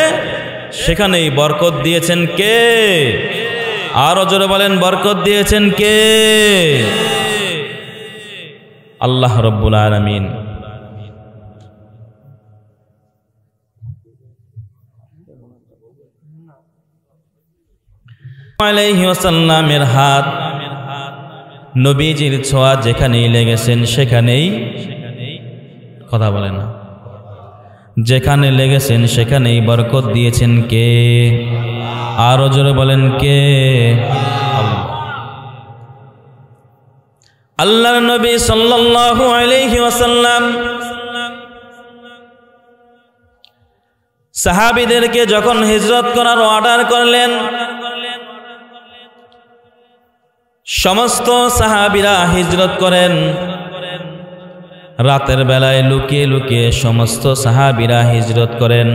সেখানেই বরকত দিয়েছেন কে? আরো জোরে বলেন, বরকত দিয়েছেন কে? আল্লাহ রব্বুল আলামিন। আলাইহি ওয়াসাল্লামের হাত, নবীজির ছোঁয়া যেখানেই লেগেছেন সেখানেই, কথা বলেন না, যেখানে লেগেছেন সেখানেই বরকত দিয়েছেন কে? আরো জোরে বলেন কে? আল্লাহর নবী সাল্লাল্লাহু আলাইহি ওয়াসাল্লাম সাহাবীদেরকে যখন হিজরত করার অর্ডার করলেন, সমস্ত সাহাবীরা হিজরত করেন। রাতের বেলায় লুকিয়ে লুকিয়ে সমস্ত সাহাবীরা হিজরত করেন।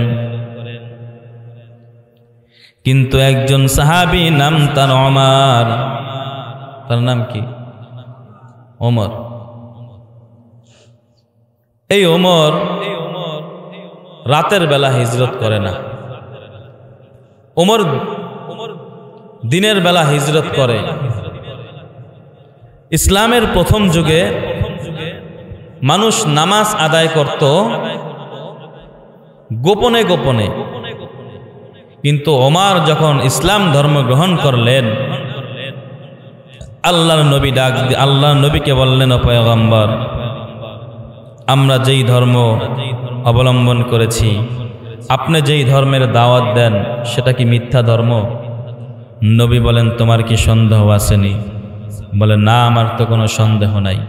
কিন্তু একজন সাহাবী, নাম তার ওমর, তার নাম কি? ওমর। এই ওমর রাতের বেলা হিজরত করে না, ওমর দিনের বেলা হিজরত করে। ইসলামের প্রথম যুগে মানুষ নামাজ আদায় করত গোপনে গোপনে, কিন্তু ওমর যখন ইসলাম ধর্ম গ্রহণ করলেন, আল্লাহর নবী আল্লাহর নবীকে বললেন, ও পয়গম্বর, আমরা যেই ধর্ম অবলম্বন করেছি, আপনি যেই ধর্মের দাওয়াত দেন সেটা কি মিথ্যা ধর্ম? নবী বলেন, তোমার কি সন্দেহ আসেনি? বলে, না, আমার তো কোনো সন্দেহ নাই।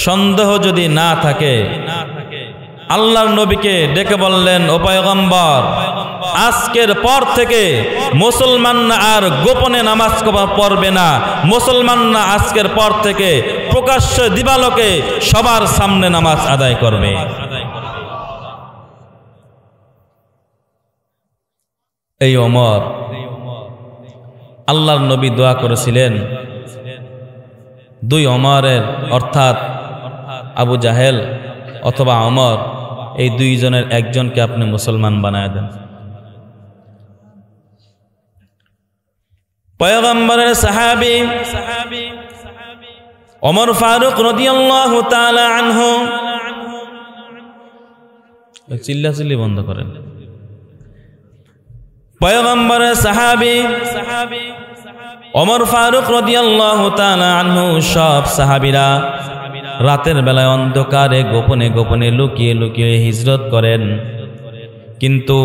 সন্দেহ যদি না থাকে, আল্লাহর নবীকে ডেকে বললেন, ও পয়গম্বর, আজকের পর থেকে মুসলমানরা আর গোপনে নামাজ পড়বে না, মুসলমানরা আজকের পর থেকে প্রকাশ্য দিবালোকে সবার সামনে নামাজ আদায় করবে। এই ওমর, আল্লাহর নবী দোয়া করেছিলেন দুই ওমরের, অর্থাৎ আবু জাহেল অথবা ওমর, এই দুইজনের একজনকে আপনি মুসলমান বানায় দেন। পয়গম্বরের সাহাবী ওমর ফারুক রাদিয়াল্লাহু তাআলা আনহু, চিল্লাচিল্লি বন্ধ করেন। পয়গম্বরের সাহাবী ওমর ফারুক রাদিয়াল্লাহু তাআলা আনহু, সব সাহাবীরা রাতের বেলায় অন্ধকারে গোপনে গোপনে লুকিয়ে লুকিয়ে হিজরত করেন। কিন্তু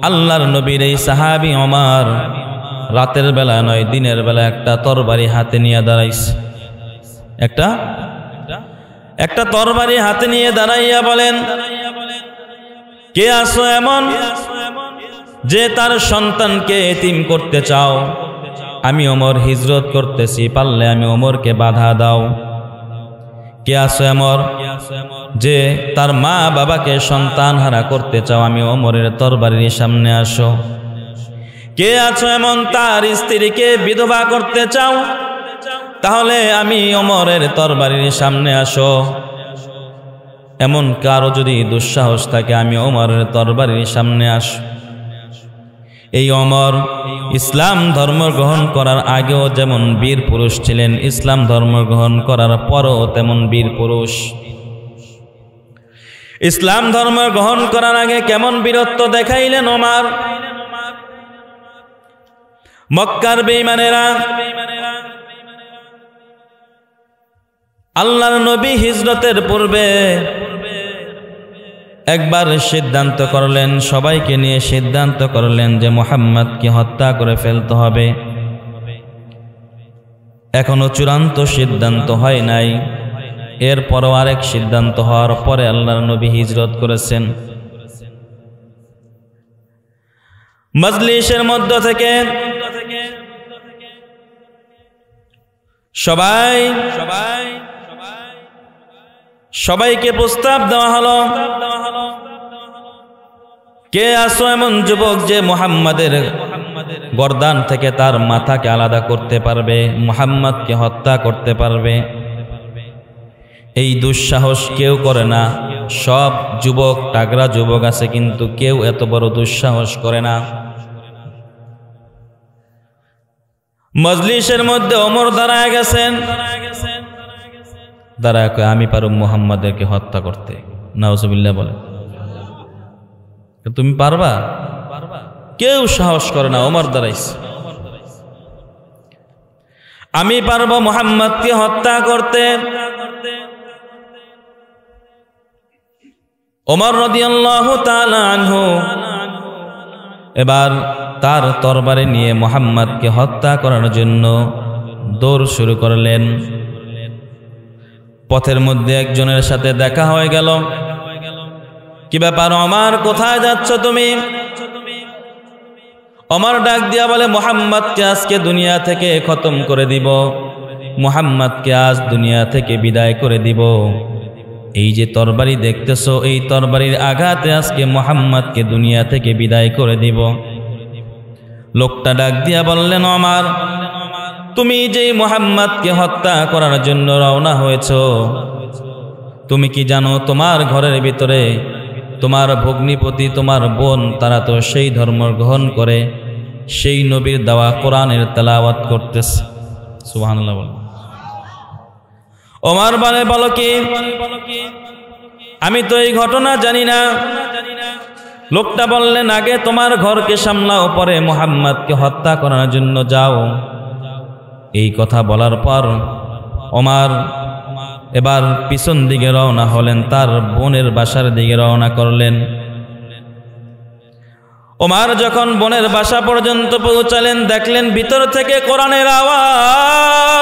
আল্লাহর নবীর এই সাহাবী ওমর রাতের বেলা নয়, দিনের বেলা একটা তরবারি হাতে নিয়ে দাঁড়াইছে। একটা তরবারি হাতে নিয়ে দাঁড়াইয়া বলেন, কে আসো এমন যে তার সন্তানকে এতিম করতে চাও? আমি ওমর হিজরত করতেছি, পারলে আমি ওমরকে বাধা দাও। কে আসো এমন যে তার মা বাবাকে সন্তান হারা করতে চাও? আমি ওমরের তরবারির সামনে আসো। কে আছো এমন তার স্ত্রীকে বিধবা করতে চাও? তাহলে আমি ওমরের তরবারির সামনে আসো। এমন কারো যদি দুঃসাহস থাকে, আমি ওমরের তরবারির সামনে আসো। এই ওমর ইসলাম ধর্ম গ্রহণ করার আগেও যেমন বীর পুরুষ ছিলেন, ইসলাম ধর্ম গ্রহণ করার পরও তেমন বীর পুরুষ। ইসলাম ধর্ম গ্রহণ করার আগে কেমন বীরত্ব দেখাইলেন ওমর। মক্কার বেঈমানেরা আল্লাহর নবী হিজরতের পূর্বে একবার সিদ্ধান্ত করলেন, সবাইকে নিয়ে সিদ্ধান্ত করলেন যে মুহাম্মদকে হত্যা করে ফেলতে হবে। এখনো চূড়ান্ত সিদ্ধান্ত হয় নাই। এরপরও আরেক সিদ্ধান্ত হওয়ার পরে আল্লাহর নবী হিজরত করেছেন। মজলিসের মধ্য থেকে সবাইকে প্রস্তাব দেওয়া হলো, কে আসো এমন যুবক যে মুহাম্মাদের গর্দান থেকে তার মাথাকে আলাদা করতে পারবে, মুহাম্মাদকে হত্যা করতে পারবে? এই দুঃসাহস কেউ করে না। সব যুবক, টাগরা যুবক আছে, কিন্তু কেউ এত বড় দুঃসাহস করে না। মজলিসের মধ্যে ওমর দাঁড়ায় গেছেন, দাঁড়ায় কয় আমি পারব মুহাম্মাদকে হত্যা করতে। নাউজুবিল্লাহ বলে, তুমি পারবা? কেউ সাহস করে না। ওমর দাঁড়াইছে, আমি পারব মুহাম্মাদকে হত্যা করতে। ওমর রাদিয়াল্লাহু তাআলা আনহু এবার তার তরবারি নিয়ে মুহাম্মাদকে হত্যা করার জন্য দৌড় শুরু করলেন। পথের মধ্যে একজনের সাথে দেখা হয়ে গেল। কি ব্যাপার ওমর, কোথায় যাচ্ছ তুমি? ওমর ডাক দিয়া বলে, মুহাম্মাদকে আজকে দুনিয়া থেকে খতম করে দিব, মুহাম্মাদকে আজ দুনিয়া থেকে বিদায় করে দিব। এই যে তরবারি দেখতেছো, এই তরবারির আঘাতে আজকে মুহাম্মাদকে দুনিয়া থেকে বিদায় করে দিব। লোকটা ডাক দিয়া বললেন, ওমর, তুমি যে মুহাম্মাদকে হত্যা করার জন্য রওনা হয়েছো, তুমি কি জানো তোমার ঘরের ভিতরে তোমার ভগ্নিপতি, তোমার বোন, তারা তো সেই ধর্ম গ্রহণ করে, সেই নবীর দেওয়া কোরআনের তেলাওয়াত করতেছে। সুবহানাল্লাহ বল। ওমর বলে, বলো কি? আমি তো এই ঘটনা জানি না। লোকটা বললেন, আগে তোমার ঘরকে সামলাও, পরে মুহাম্মাদকে হত্যা করার জন্য যাও। এই কথা বলার পর ওমর এবার পিছন দিকে রওনা হলেন, তার বোনের বাসার দিকে রওনা করলেন। ওমর যখন বোনের বাসা পর্যন্ত পৌঁছালেন, দেখলেন ভিতর থেকে কোরআনের আওয়াজ।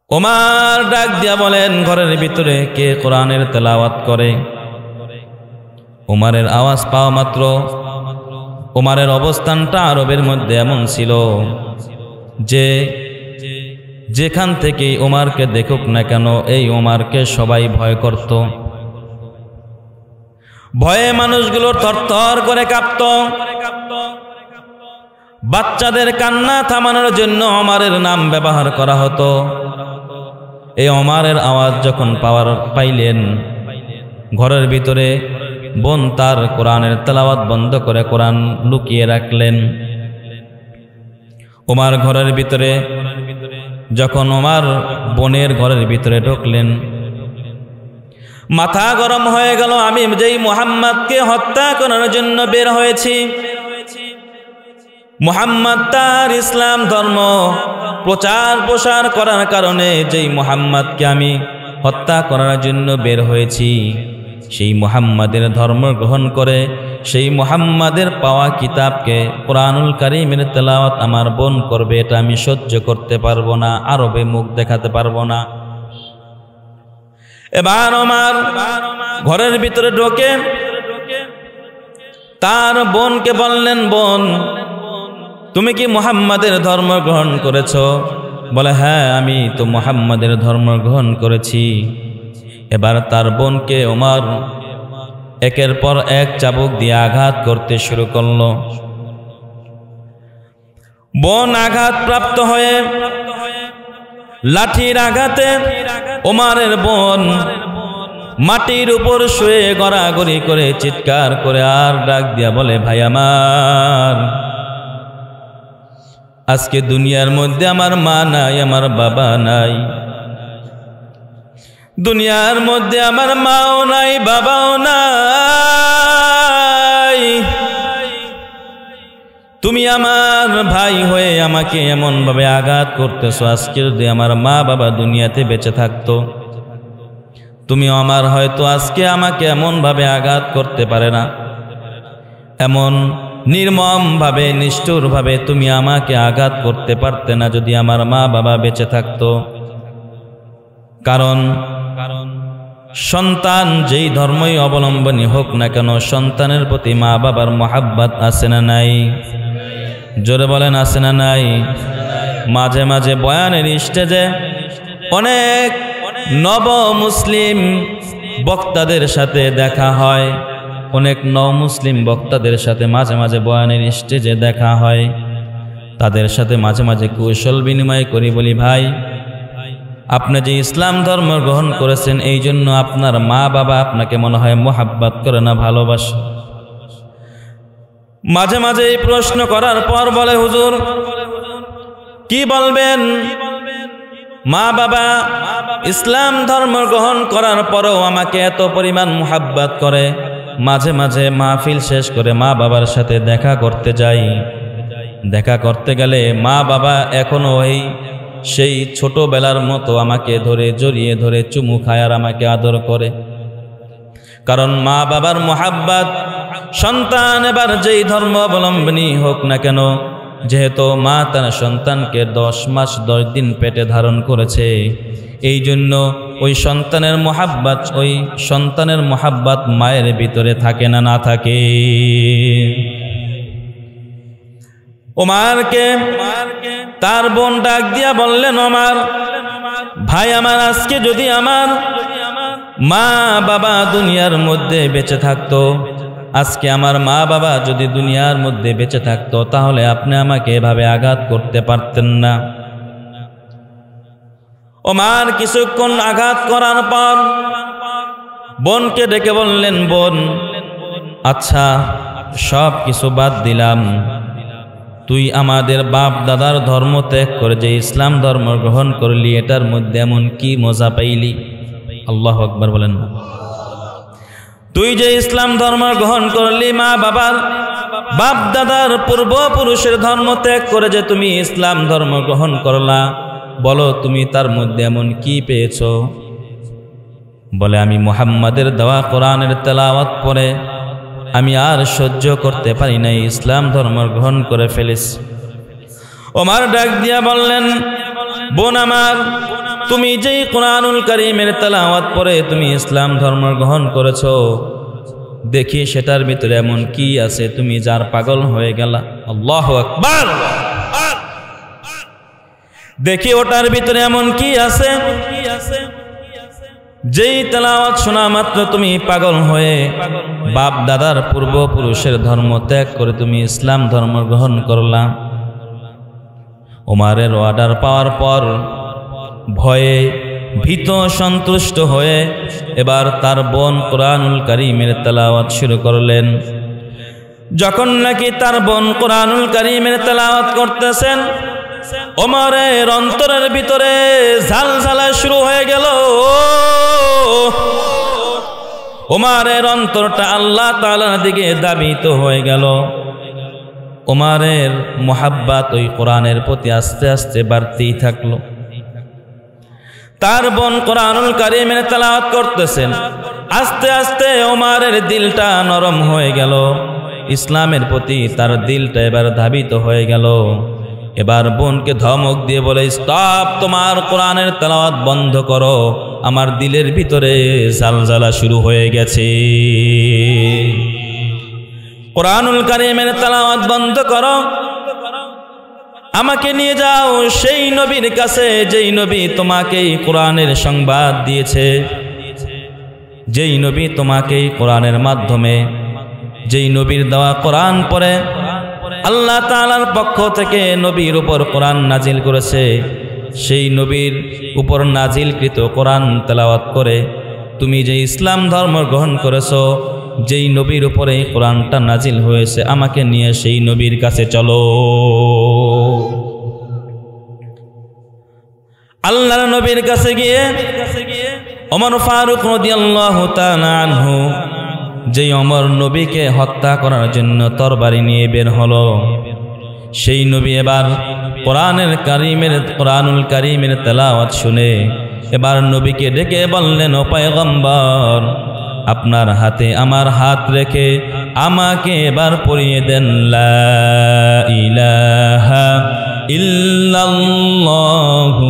ওমর ডাক দিয়া বলেন, ঘরের ভিতরে কে কোরআনের তেলাওয়াত করে? ওমরের আওয়াজ পাওয়া মাত্র ওমরের অবস্থানটা আরবের মধ্যে এমন ছিল যে যেখান থেকে ওমরকে দেখুক না কেন, এই ওমরকে সবাই ভয় করত। ভয়ে মানুষগুলো থরথর করে কাঁপত। বাচ্চাদের কান্না থামানোর জন্য ওমরের নাম ব্যবহার করা হতো। এই ওমরের আওয়াজ যখন পাইলেন, ঘরের ভিতরে বোন তার কোরআনের তেলাওয়াত বন্ধ করে কোরআন লুকিয়ে রাখলেন। ওমর ঘরের ভিতরে যখন ওমর বোনের ঘরের ভিতরে ঢুকলেন, মাথা গরম হয়ে গেল। আমি যেই মুহাম্মাদকে হত্যা করার জন্য বের হয়েছি, মুহাম্মাদ তার ইসলাম ধর্ম প্রচার প্রসার করার কারণে যেই মুহাম্মাদকে আমি হত্যা করার জন্য বের হয়েছি, সেই মুহাম্মাদের ধর্ম গ্রহণ করে সেই মুহাম্মাদের পাওয়া কিতাবকে কোরআনুল কারীমের তেলাওয়াত আমার বোন করবে, এটা আমি সহ্য করতে পারবো না, আরবে মুখ দেখাতে পারবো না। এবার ওমর ঘরের ভিতরে ঢোকে, তার বোনকে বললেন, বোন, তুমি কি মুহাম্মাদের ধর্ম গ্রহণ করেছো? বলে, হ্যাঁ, আমি তো মুহাম্মাদের ধর্ম গ্রহণ করেছি। এবার তার বোনকে ওমর একের পর এক চাবুক দিয়ে আঘাত করতে শুরু করল। বোন আঘাত প্রাপ্ত হয়ে লাঠির আঘাতে ওমরের বোন মাটির উপর শুয়ে গড়াগড়ি করে চিৎকার করে আর ডাক দিয়া বলে, ভাই আমার, আজকে দুনিয়ার মধ্যে আমার মা নাই, আমার বাবা নাই, দুনিয়ার মধ্যে আমার মাও নাই, বাবাও নাই। তুমি আমার ভাই হয়ে আমাকে এমন ভাবে আঘাত করতেছো, আজকে যদি আমার মা বাবা দুনিয়াতে বেঁচে থাকতো, তুমি আমার হয়তো আজকে আমাকে এমন ভাবে আঘাত করতে পারে না, এমন নির্মম ভাবে নিষ্ঠুর ভাবে তুমি আমাকে আঘাত করতে পারতে না যদি আমার মা বাবা বেঁচে থাকতো। কারণ সন্তান যেই ধর্মই অবলম্বনী হোক না কেন সন্তানের প্রতি মা বাবার মহাব্বত আছে না নাই? জোরে বলেন আছে না নাই? মাঝে মাঝে বয়ানের স্টেজে অনেক নব মুসলিম বক্তাদের সাথে দেখা হয়, অনেক নব মুসলিম বক্তাদের সাথে মাঝে মাঝে বয়ানের স্টেজে দেখা হয়। তাদের সাথে মাঝে মাঝে কৌশল বিনিময় করি, বলি ভাই আপনি যে ইসলাম ধর্ম গ্রহণ করেছেন এই জন্য আপনার মা বাবা আপনাকে মনে হয় মোহাব্বত করে না, ভালোবাসে। মাঝে মাঝে এই প্রশ্ন করার পর বলে, হুজুর কি বলবেন, মা বাবা ইসলাম ধর্ম গ্রহণ করার পরেও আমাকে এত পরিমাণ মোহাব্বত করে, মাঝে মাঝে মাহফিল শেষ করে মা বাবার সাথে দেখা করতে যাই, দেখা করতে গেলে মা বাবা এখনো সেই ছোটবেলার মতো আমাকে ধরে জড়িয়ে ধরে চুমু খায় আর আমাকে আদর করে। কারণ মা বাবার মোহাব্বত সন্তান এবার যেই ধর্ম অবলম্বনী হোক না কেন, যেহেতু মা তার সন্তানকে 10 মাস 10 দিন পেটে ধারণ করেছে, এই জন্য ওই সন্তানের মোহাব্বত মায়ের ভিতরে থাকে না, না থাকে? ওমরকে তার বোন ডাক দিয়া বললেন, ওমর ভাই আমার, আজকে যদি আমার মা বাবা দুনিয়ার মধ্যে বেঁচে থাকতো, আজকে আমার মা বাবা যদি দুনিয়ার মধ্যে বেঁচে থাকতো তাহলে আপনি আমাকে এভাবে আঘাত করতে পারতেন না। ওমর কিছুক্ষণ আঘাত করার পর বোনকে ডেকে বললেন, বোন আচ্ছা সব কিছু বাদ দিলাম, তুই আমাদের বাপ দাদার ধর্ম ত্যাগ করে যে ইসলাম ধর্ম গ্রহণ করলি এটার মধ্যে এমন কি মজা পাইলি? আল্লাহু আকবার বলেন না। তুই যে ইসলাম ধর্ম গ্রহণ করলি, মা বাবার বাপ দাদার পূর্বপুরুষের ধর্ম ত্যাগ করে যে তুমি ইসলাম ধর্ম গ্রহণ করলা, বলো তুমি তার মধ্যে এমন কি পেয়েছো? বলে, আমি মুহাম্মাদের দেওয়া কোরআনের তেলাওয়াত পড়ে আমি আর সহ্য করতে পারি নাই, ইসলাম ধর্ম গ্রহণ করে ফেলেছি। ওমর ডাক দিয়া বললেন, বোন আমার, তুমি যেই কোরআনুল কারীমের তেলাওয়াত পড়ে তুমি ইসলাম ধর্ম গ্রহণ করেছো, দেখি সেটার ভিতরে এমন কি আছে তুমি যার পাগল হয়ে গেলা? আল্লাহু আকবার। দেখি ওটার ভিতরে এমন কি আছে যেই তেলাওয়াত শোনা মাত্র তুমি পাগল হয়ে বাপ দাদার পূর্বপুরুষের ধর্ম ত্যাগ করে তুমি ইসলাম ধর্ম গ্রহণ করলা। ওমরের অর্ডার পাওয়ার পর ভয়ে ভীত সন্তুষ্ট হয়ে এবার তার বোন কোরআনুল কারীমের তেলাওয়াত শুরু করলেন। যখন নাকি তার বোন কোরআনুল কারীমের তেলাওয়াত করতেছেন, ওমরের অন্তরের ভিতরে ঝালঝালা শুরু হয়ে গেল। ওমরের অন্তরটা আল্লাহ তাআলার দিকে ধাবিত হয়ে গেল। ওমরের মুহাব্বত ওই কোরআনের প্রতি আস্তে আস্তে বাড়তেই থাকলো। তার বোন কোরআনুল কারীমের তেলাওয়াত করতেছেন, আস্তে আস্তে ওমরের দিলটা নরম হয়ে গেল, ইসলামের প্রতি তার দিলটা এবার ধাবিত হয়ে গেল। এবার বোনকে ধমক দিয়ে বলে, স্টপ, তোমার কোরআনের তেলাওয়াত বন্ধ করো, আমার দিলের ভিতরে ঝালঝালা শুরু হয়ে গেছে। কোরআনুল কারীমের তেলাওয়াত বন্ধ করো, আমাকে নিয়ে যাও সেই নবীর কাছে যেই নবী তোমাকে কোরআনের সংবাদ দিয়েছে, যেই নবী তোমাকে কোরআনের মাধ্যমে, যেই নবীর দেওয়া কোরআন পড়ে আল্লাহ তাআলার পক্ষ থেকে নবীর উপর কোরআন নাজিল করেছে, সেই নবীর উপর নাজিলকৃত কোরআন তেলাওয়াত করে তুমি যে ইসলাম ধর্ম গ্রহণ করেছো, যেই নবীর উপরে কোরআনটা নাজিল হয়েছে, আমাকে নিয়ে সেই নবীর কাছে চলো। আল্লাহর নবীর কাছে গিয়ে ওমর ফারুক রাদিয়াল্লাহু তাআলা আনহু, যেই ওমর নবীকে হত্যা করার জন্য তরবারি নিয়ে বের হলো, সেই নবী এবার কোরআনুল কারীমের তেলাওয়াত শুনে এবার নবীকে ডেকে বললেন, ও পয়গম্বর, আপনার হাতে আমার হাত রেখে আমাকে এবার পড়িয়ে দেন লা ইলাহা ইল্লাল্লাহু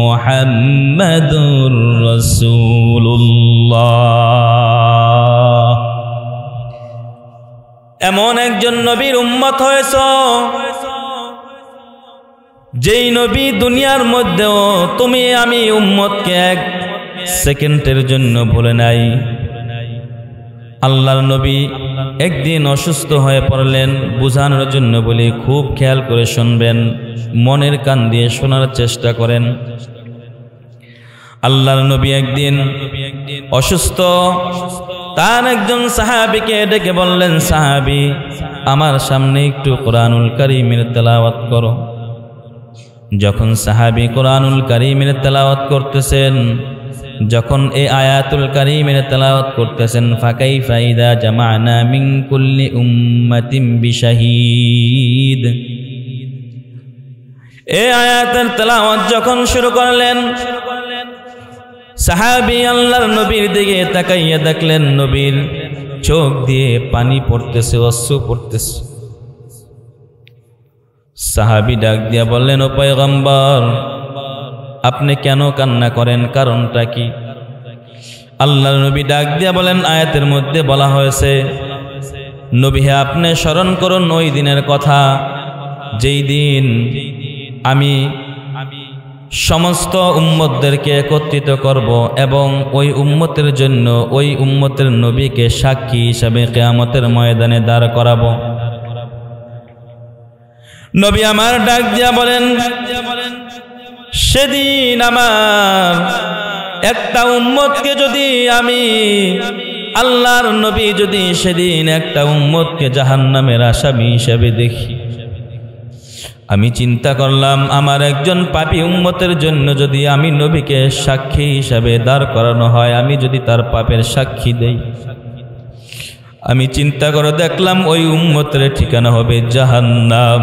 মুহাম্মাদুর রাসূলুল্লাহ। আল্লাহ। এমন একজন নবীর উম্মত হয়েছ যেই নবী দুনিয়ার মধ্যেও তুমি আমি উম্মতকে এক সেকেন্ডের জন্য ভুলে নাই। আল্লাহর নবী একদিন অসুস্থ হয়ে পড়লেন, বুঝানোর জন্য বলি খুব খেয়াল করে শুনবেন, মনের কান দিয়ে শোনার চেষ্টা করেন। আল্লাহর নবী একদিন অসুস্থ, তার একজন সাহাবীকে ডেকে বললেন, সাহাবী আমার সামনে একটু কোরআনুল কারীমের তেলাওয়াত করো। যখন সাহাবী কোরআনুল কারীমের তেলাওয়াত করতেছেন, যখন এই আয়াতুল কারীমের তেলাওয়াত করতেছেন, ফাকাইফা ইযা জামা'না মিন কুল্লি উম্মাতিন বিশাহীদ, এই আয়াতের তেলাওয়াত যখন শুরু করলেন, সাহাবী আল্লাহর নবীর দিকে তাকাইয়া দেখলেন নবীর চোখ দিয়ে পানি পড়তেছে, অশ্রু পড়তেছে। সাহাবী ডাক দিয়া বললেন, ও পয়গম্বর আপনি কেন কান্না করেন, কারণটা কি? আল্লাহর নবী ডাক দিয়া বলেন, আয়াতের মধ্যে বলা হয়েছে নবী হে আপনি স্মরণ করুন ওই দিনের কথা যেই দিন আমি সমস্ত উম্মতদেরকে একত্রিত করব এবং ওই উম্মতের জন্য ওই উম্মতের নবীকে সাক্ষী হিসাবে কিয়ামতের ময়দানে দাঁড় করাবো। নবী আমার ডাক দিয়া বলেন, সেদিন আমার একটা উম্মতকে যদি আমি আল্লাহর নবী যদি সেদিন একটা উম্মতকে জাহান্নামের আসামি হিসেবে দেখি, আমি চিন্তা করলাম আমার একজন পাপী উম্মতের জন্য যদি আমি নবীকে সাক্ষী হিসাবে দাঁড় করানো হয়, আমি যদি তার পাপের সাক্ষী দেই, আমি চিন্তা করে দেখলাম ওই উম্মতের ঠিকানা হবে জাহান্নাম।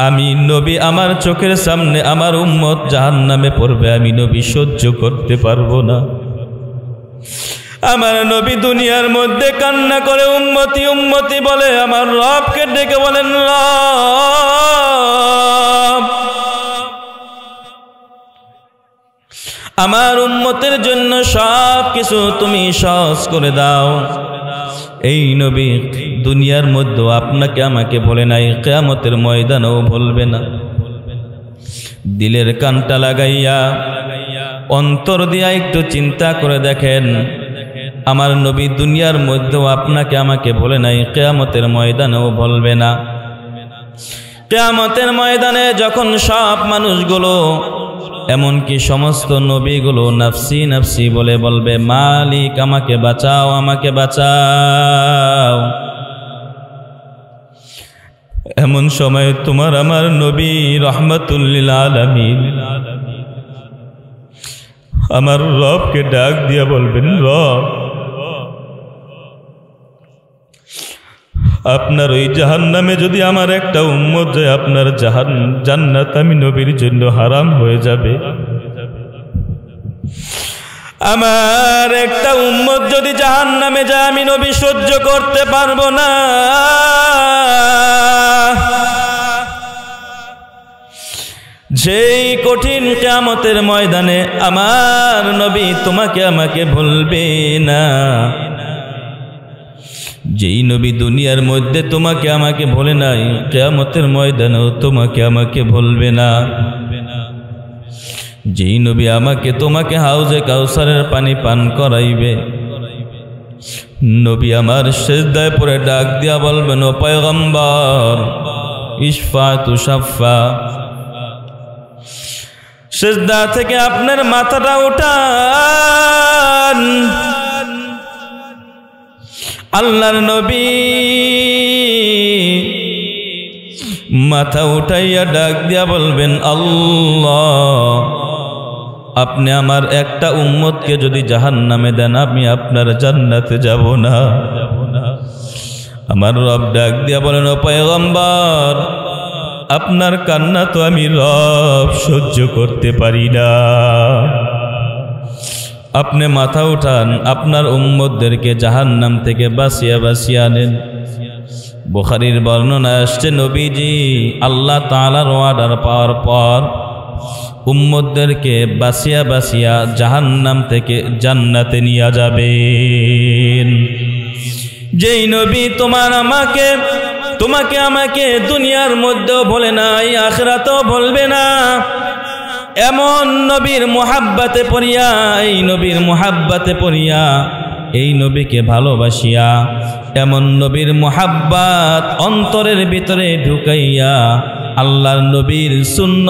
আমি নবী আমার চোখের সামনে আমার উম্মত জাহান্নামে পড়বে, আমি নবী সহ্য করতে পারবো না। আমার নবী দুনিয়ার মধ্যে কান্না করে উম্মতি উম্মতি বলে, আমার রবকে ডেকে বলেন, রব আমার উম্মতের জন্য সব কিছু তুমি সহজ করে দাও। এই নবী দুনিয়ার মধ্যে আপনাকে আমাকে বলে নাই, কিয়ামতের ময়দানেও বলবে না। দিলের কানটা লাগাইয়া অন্তর দিয়া একটু চিন্তা করে দেখেন, আমার নবী দুনিয়ার মধ্যেও আপনাকে আমাকে বলে নাই, কিয়ামতের ময়দানেও বলবে না। কিয়ামতের ময়দানে যখন সব মানুষগুলো এমনকি সমস্ত নবীগুলো নাফসি নাফসি বলে বলবে, মালিক আমাকে বাঁচাও আমাকে বাঁচাও, এমন সময় তোমার আমার নবী রাহমাতুল লিল আলামিন আমার রবকে ডাক দিয়া বলবেন, রব আপনার ওই জাহান্নামে যদি আমার একটা উম্মত যায়, আপনার জান্নাত আমি নবীর জন্য হারাম হয়ে যাবে। আমার একটা উম্মত যদি জাহান্নামে যায়, আমি নবী সহ্য করতে পারবো না। যেই কঠিন কিয়ামতের ময়দানে আমার নবী তোমাকে আমাকে ভুলবে না, যেই নবী দুনিয়ার মধ্যে তোমাকে আমাকে ভুলে নাই, কিয়ামতের ময়দানেও তোমাকে আমাকে ভুলবে না। যেই নবী আমাকে তোমাকে হাউজে কাউসারের পানি পান করাইবে, নবী আমার সিজদায় পড়ে ডাক দিয়া বলবেন, ও পয়গম্বর ইশফাতু শাফা, সিজদা থেকে আপনার মাথাটা উঠান। আল্লাহর নবী মাথা উঠাইয়া ডাক দিয়া বলবেন, আল্লাহ আপনি আমার একটা উম্মতকে যদি জাহান্নামে দেন, আমি আপনার জান্নাতে যাব না। আমার রব ডাক দিয়া বলেন, ও পয়গম্বর আপনার কান্না তো আমি রব সহ্য করতে পারি না, আপনি মাথা উঠান, আপনার উম্মতদেরকে জাহান্নাম থেকে বাঁচিয়া বাঁচিয়া নেন। বুখারীর বর্ণনা আসছে, নবীজি আল্লাহ তাআলার অর্ডার পাওয়ার পর উম্মতদেরকে বাঁচিয়া বাঁচিয়া জাহান্নাম থেকে জান্নাতে নিয়ে যাবেন। যেই নবী তোমাকে আমাকে দুনিয়ার মধ্যেও বলে নাই, আখিরাতেও বলবে না, এমন নবীর মুহাব্বতে পড়িয়া, এই নবীর মুহাব্বতে পড়িয়া, এই নবীকে ভালোবাসিয়া, এমন নবীর মুহাব্বত অন্তরের ভিতরে ঢুকাইয়া আল্লাহর নবীর সুন্নাত